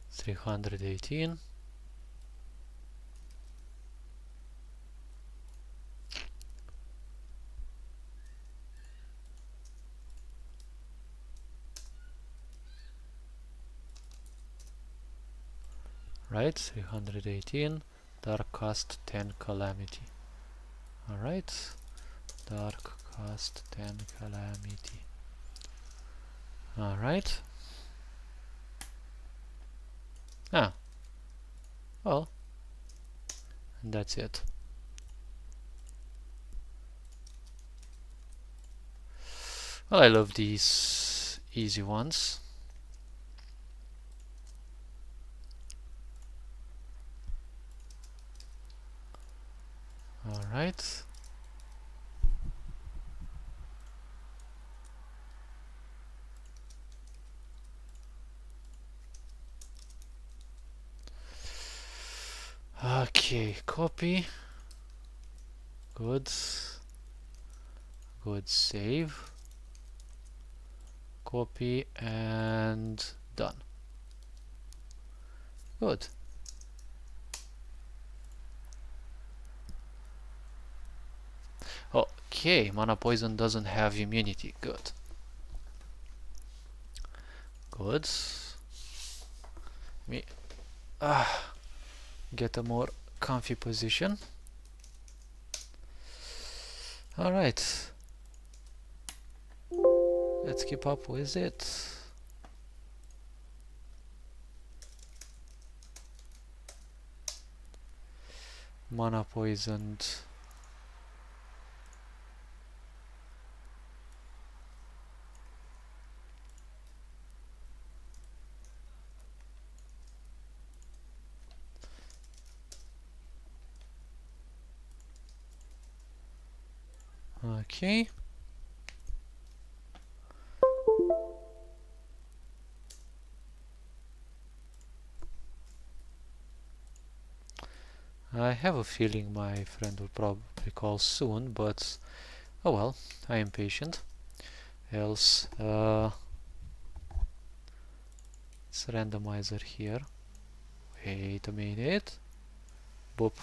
318. Right, 318. Dark cast 10 calamity. Alright, dark cast 10 calamity. Alright. Ah, well, and that's it. Well, I love these easy ones. Alright. Okay, copy. Good. Good, save. Copy and done. Good. Okay, mana poison doesn't have immunity. Good. Good. Me get a more comfy position. Alright. Let's keep up with it. Mana poisoned. Okay. I have a feeling my friend will probably call soon, but oh well, I am patient. Else, it's randomizer here. Wait a minute. Boop.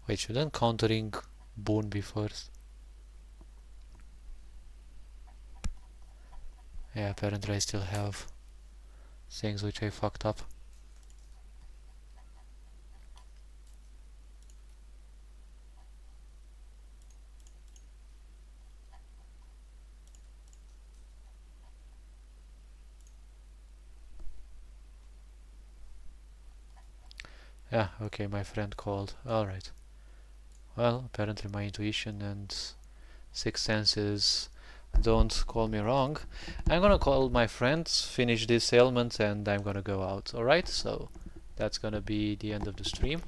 Wait, shouldn't countering boon be first? Yeah, apparently I still have things which I fucked up. Yeah, okay, my friend called. Alright. Well, apparently my intuition and sixth senses don't call me wrong. I'm gonna call my friends, finish this ailment, and I'm gonna go out. Alright, so that's gonna be the end of the stream.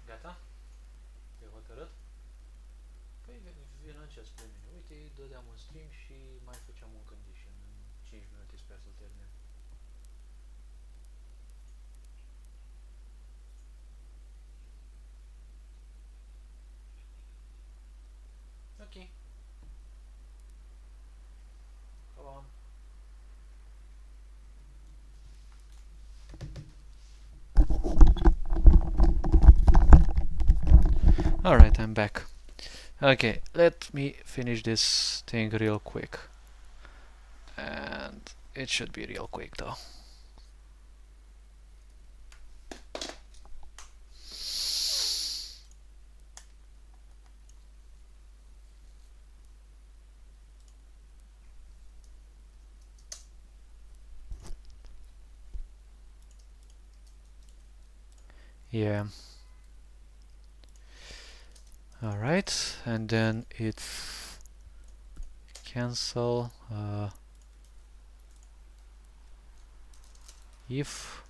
Gata? E hotărât? Păi vin încerc pe mine. Uite, dădeam un stream și mai făceam un condition. În 5 minute sper să-l termin. Ok. Come on. Alright, I'm back. Okay, let me finish this thing real quick. And it should be real quick though. Yeah. Alright, and then it's cancel if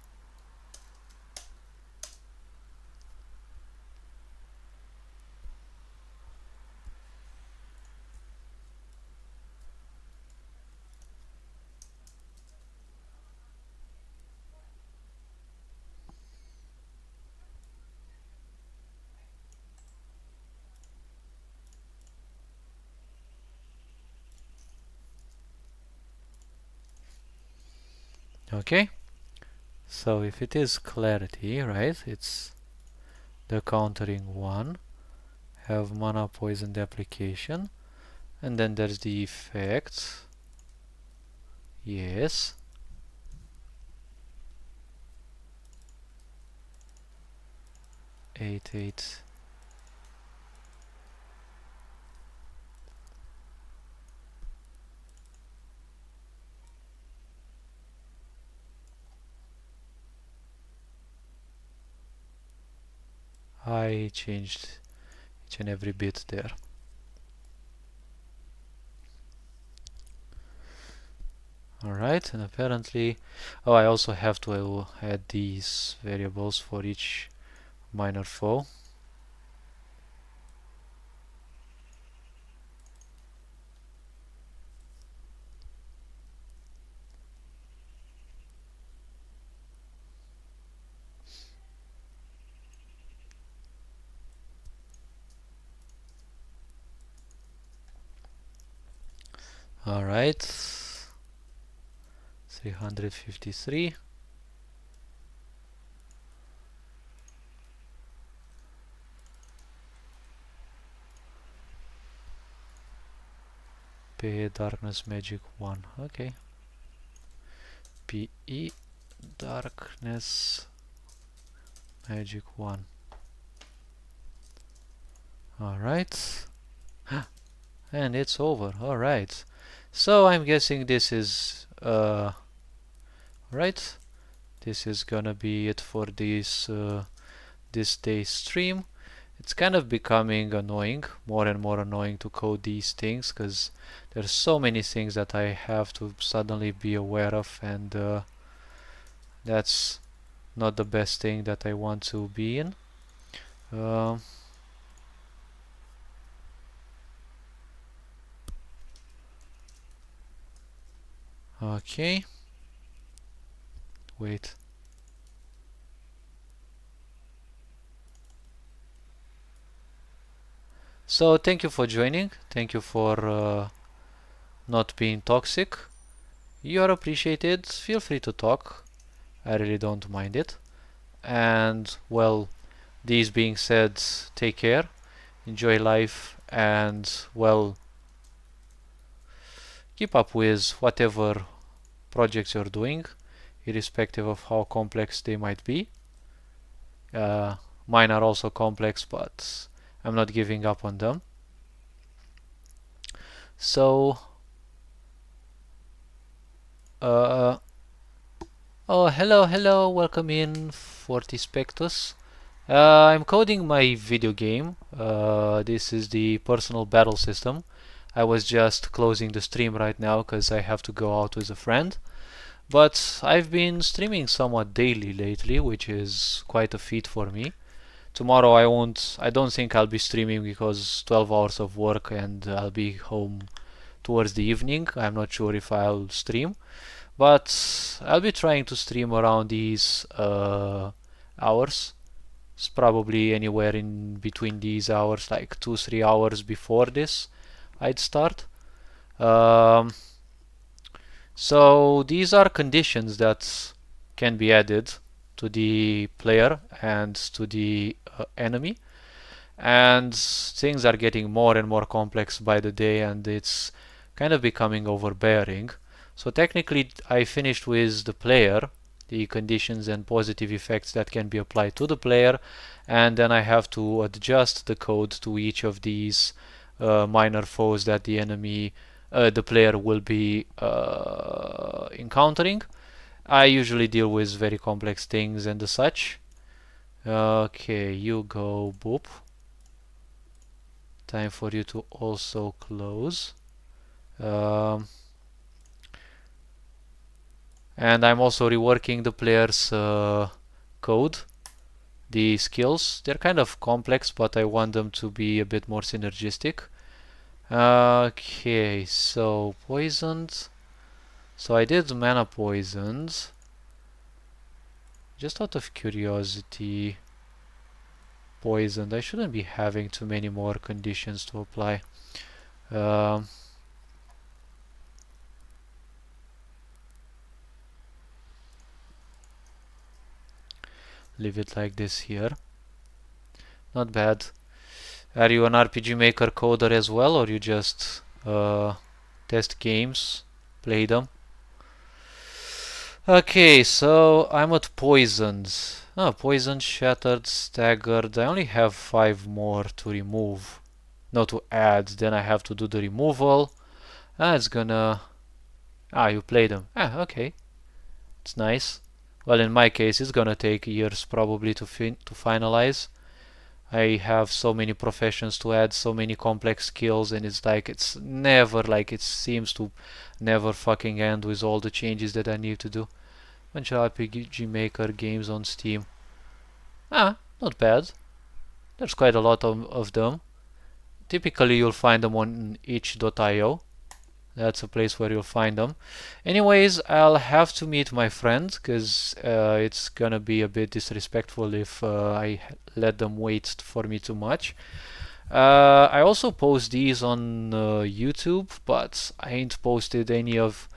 okay. So if it is clarity, right, it's the countering 1, have mana poisoned application, and then there's the effect. Yes. Eight. I changed each and every bit there. Alright, and apparently, oh, I also have to add these variables for each minor foe. Alright, 353. PE Darkness Magic 1. Okay. PE Darkness Magic 1. Alright. And it's over. Alright. So I'm guessing this is right. This is gonna be it for this this day's stream. It's kind of becoming annoying, more and more annoying to code these things, because there's so many things that I have to suddenly be aware of, and that's not the best thing that I want to be in. Okay. Wait. So thank you for joining. Thank you for not being toxic. You are appreciated. Feel free to talk. I really don't mind it. And well, these being said, take care, enjoy life, and well, keep up with whatever projects you're doing, irrespective of how complex they might be. Mine are also complex, but I'm not giving up on them. So, oh, hello, welcome in, Forty Spectus. I'm coding my video game. This is the personal battle system. I was just closing the stream right now because I have to go out with a friend. But I've been streaming somewhat daily lately, which is quite a feat for me. Tomorrow I don't think I'll be streaming because 12 hours of work and I'll be home towards the evening. I'm not sure if I'll stream, but I'll be trying to stream around these hours. It's probably anywhere in between these hours, like 2-3 hours before this I'd start. So these are conditions that can be added to the player and to the enemy, and things are getting more and more complex by the day, and it's kind of becoming overbearing. So technically I finished with the player, the conditions and positive effects that can be applied to the player, and then I have to adjust the code to each of these minor foes that the player will be encountering. I usually deal with very complex things and the such. Okay, you go, boop. Time for you to also close. And I'm also reworking the player's code. The skills, they're kind of complex, but I want them to be a bit more synergistic. Okay, so poisoned. So I did mana poisoned. Just out of curiosity, poisoned. I shouldn't be having too many more conditions to apply. Leave it like this here. Not bad. Are you an RPG Maker coder as well, or you just test games, play them? Okay, so I'm at poisoned. Oh, poisoned, shattered, staggered. I only have 5 more to remove. No, to add. Then I have to do the removal. It's gonna... you play them. Okay. It's nice. Well, in my case, it's gonna take years probably to finalize. I have so many professions to add, so many complex skills, and it's like it's never like it seems to never fucking end with all the changes that I need to do. Bunch of RPG Maker games on Steam. Not bad. There's quite a lot of them. Typically you'll find them on itch.io. That's a place where you'll find them. Anyways, I'll have to meet my friend because it's gonna be a bit disrespectful if I let them wait for me too much. I also post these on YouTube, but I ain't posted any of,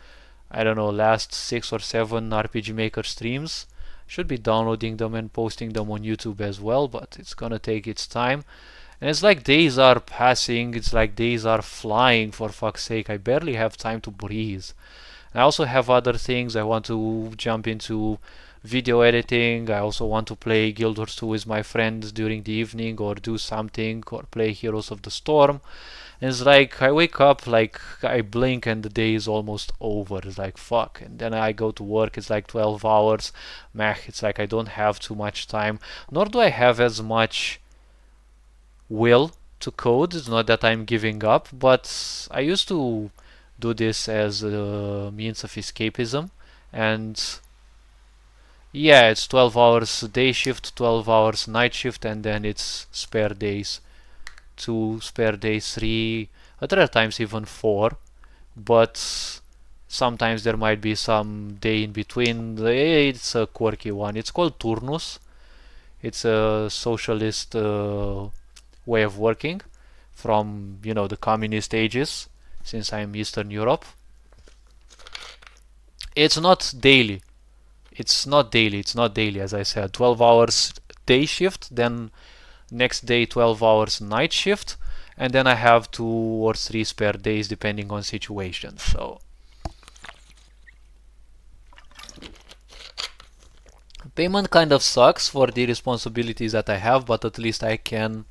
I don't know, last 6 or 7 RPG Maker streams. Should be downloading them and posting them on YouTube as well, but it's gonna take its time. And it's like days are passing, it's like days are flying, for fuck's sake. I barely have time to breathe. I also have other things. I want to jump into video editing. I also want to play Guild Wars 2 with my friends during the evening, or do something, or play Heroes of the Storm. And it's like I wake up, like I blink and the day is almost over. It's like fuck. And then I go to work, it's like 12 hours. Meh, it's like I don't have too much time. Nor do I have as much will to code. It's not that I'm giving up, but I used to do this as a means of escapism. And yeah, it's 12 hours day shift, 12 hours night shift, and then it's spare days. 2 spare days, 3, at other times even 4. But sometimes there might be some day in between. It's a quirky one. It's called Turnus. It's a socialist way of working from, the communist ages, since I'm Eastern Europe. It's not daily. It's not daily, as I said. 12 hours day shift, then next day 12 hours night shift, and then I have 2 or 3 spare days depending on situation. So payment kind of sucks for the responsibilities that I have, but at least I can,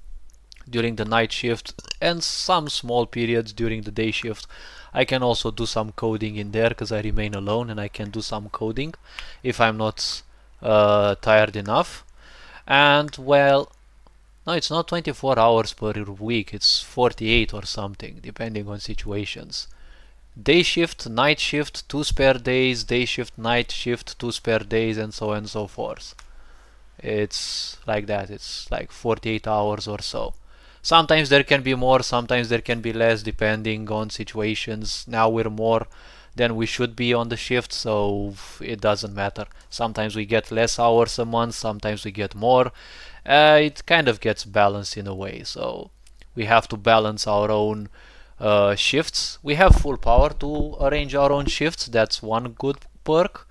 during the night shift and some small periods during the day shift, I can also do some coding in there because I remain alone, and I can do some coding if I'm not tired enough. And well, no, it's not 24 hours per week, it's 48 or something, depending on situations. Day shift, night shift, 2 spare days, day shift, night shift, 2 spare days, and so on and so forth. It's like that, it's like 48 hours or so. Sometimes there can be more, sometimes there can be less, depending on situations. Now we're more than we should be on the shift, so it doesn't matter. Sometimes we get less hours a month, sometimes we get more. It kind of gets balanced in a way, so we have to balance our own shifts. We have full power to arrange our own shifts. That's one good perk,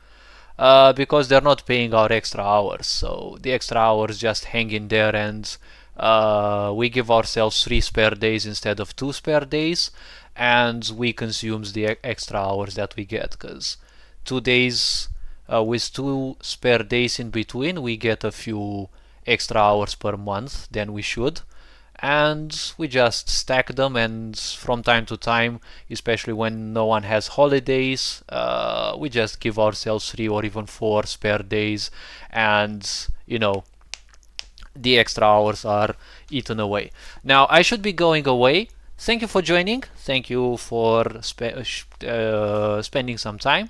because they're not paying our extra hours, so the extra hours just hang in there and we give ourselves 3 spare days instead of 2 spare days, and we consume the extra hours that we get, because 2 days with 2 spare days in between, we get a few extra hours per month than we should, and we just stack them, and from time to time, especially when no one has holidays, we just give ourselves 3 or even 4 spare days, and you know, the extra hours are eaten away. Now I should be going away. Thank you for joining. Thank you for spending some time.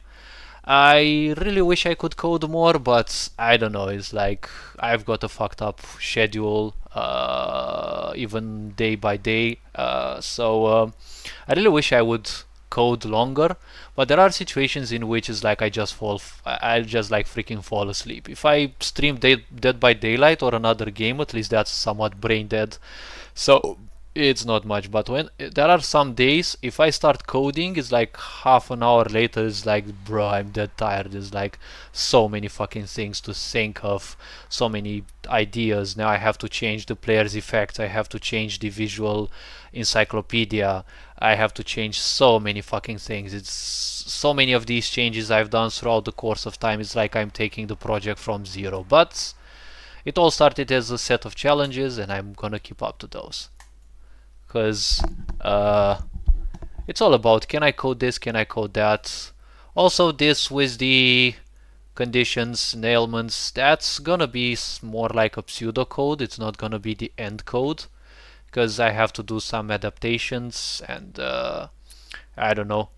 I really wish I could code more, but I don't know. It's like I've got a fucked up schedule, even day by day. I really wish I would code longer, but there are situations in which it's like I just like freaking fall asleep. If I stream Dead by Daylight or another game, at least that's somewhat brain dead. So it's not much, but when there are some days, if I start coding, it's like half an hour later, it's like, bro, I'm dead tired. There's like so many fucking things to think of, so many ideas. Now I have to change the player's effects, I have to change the visual encyclopedia, I have to change so many fucking things. It's so many of these changes I've done throughout the course of time. It's like I'm taking the project from zero, but it all started as a set of challenges, and I'm gonna keep up to those. Because it's all about, can I code this, can I code that. Also, this with the conditions and ailments, that's gonna be more like a pseudocode. It's not gonna be the end code, because I have to do some adaptations, and I don't know,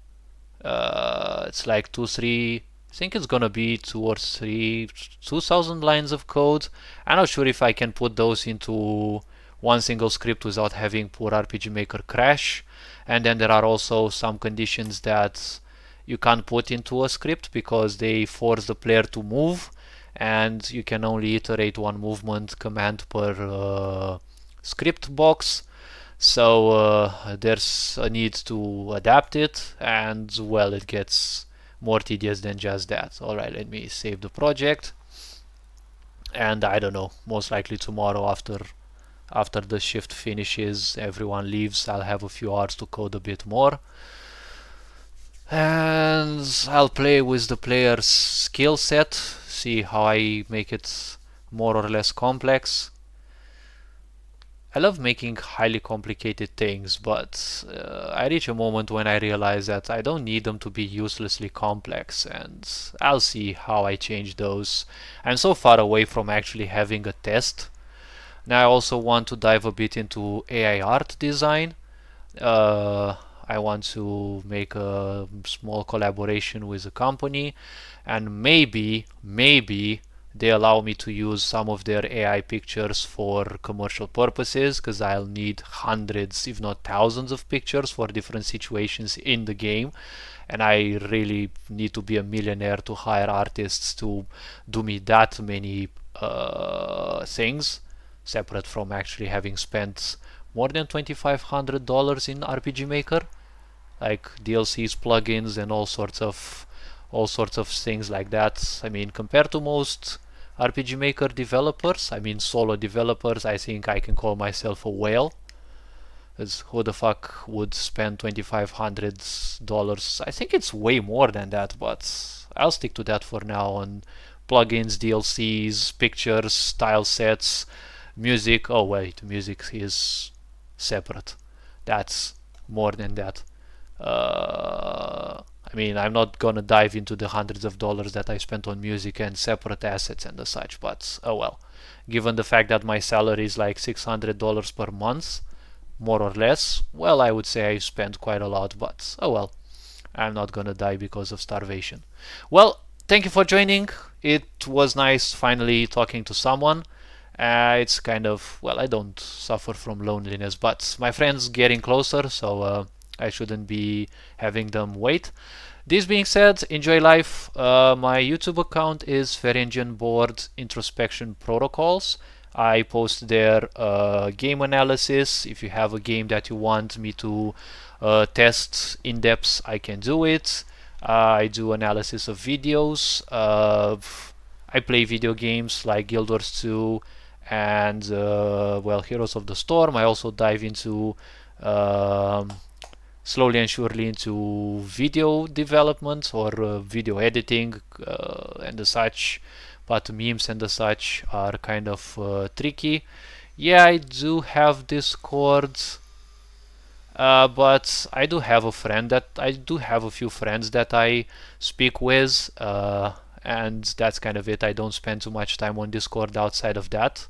it's like I think it's gonna be 2,000 lines of code. I'm not sure if I can put those into one single script without having poor RPG Maker crash. And then there are also some conditions that you can't put into a script because they force the player to move, and you can only iterate one movement command per script box. So there's a need to adapt it, and well, it gets more tedious than just that. Alright, let me save the project, and I don't know, most likely tomorrow after the shift finishes, everyone leaves, I'll have a few hours to code a bit more, and I'll play with the player's skill set, see how I make it more or less complex. I love making highly complicated things, but I reach a moment when I realize that I don't need them to be uselessly complex, and I'll see how I change those. I'm so far away from actually having a test. Now I also want to dive a bit into AI art design. I want to make a small collaboration with a company, and maybe they allow me to use some of their AI pictures for commercial purposes, because I'll need hundreds if not thousands of pictures for different situations in the game, and I really need to be a millionaire to hire artists to do me that many things, separate from actually having spent more than $2,500 in RPG Maker, like DLCs, plugins, and all sorts of things like that. I mean, compared to most RPG Maker developers, I mean solo developers, I think I can call myself a whale. As who the fuck would spend $2,500? I think it's way more than that, but I'll stick to that for now on plugins, DLCs, pictures, tile sets, music. Oh wait, music is separate. That's more than that. I mean, I'm not gonna dive into the hundreds of dollars that I spent on music and separate assets and the such, but oh well. Given the fact that my salary is like $600 per month, more or less, well, I would say I spent quite a lot, but oh well. I'm not gonna die because of starvation. Well, thank you for joining. It was nice finally talking to someone. It's kind of, well, I don't suffer from loneliness, but my friends getting closer, so I shouldn't be having them wait. This being said, enjoy life. My YouTube account is Ferengian Board Introspection Protocols. I post there game analysis. If you have a game that you want me to test in depth, I can do it. I do analysis of videos. I play video games like Guild Wars 2 and well, Heroes of the Storm. I also dive into um, slowly and surely into video development or video editing and the such, but memes and the such are kind of tricky. Yeah, I do have Discord, but I do have a few friends that I speak with, and that's kind of it. I don't spend too much time on Discord outside of that,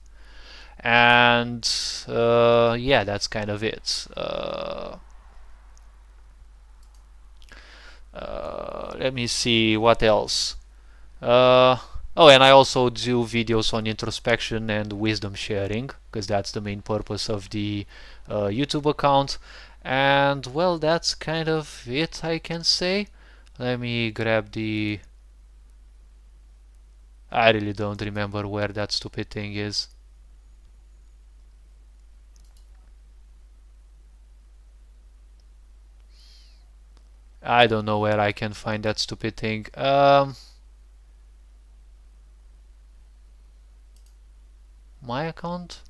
and yeah, that's kind of it. Let me see what else. Oh, and I also do videos on introspection and wisdom sharing, because that's the main purpose of the YouTube account. And well, that's kind of it, I can say. Let me grab the. I really don't remember where that stupid thing is. I don't know where I can find that stupid thing. My account?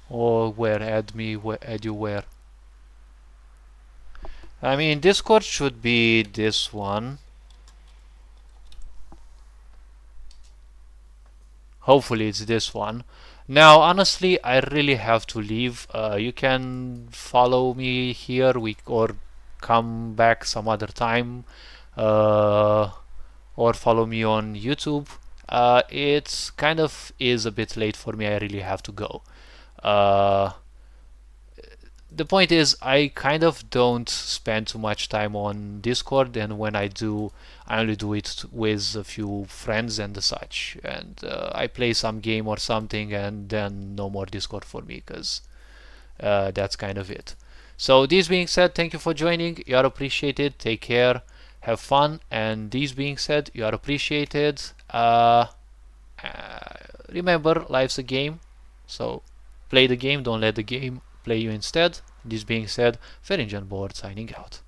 Or where? Add you where? I mean, Discord should be this one. Hopefully it's this one. Now, honestly, I really have to leave. You can follow me here, or come back some other time, uh, or follow me on YouTube. It's kind of is a bit late for me. I really have to go. Uh, the point is, I kind of don't spend too much time on Discord, and when I do, I only do it with a few friends and such. And I play some game or something, and then no more Discord for me, because that's kind of it. So, this being said, thank you for joining. You are appreciated. Take care. Have fun. And this being said, you are appreciated. Uh, Remember, life's a game. So, play the game. Don't let the game play you instead. This being said, Ferinjan Board signing out.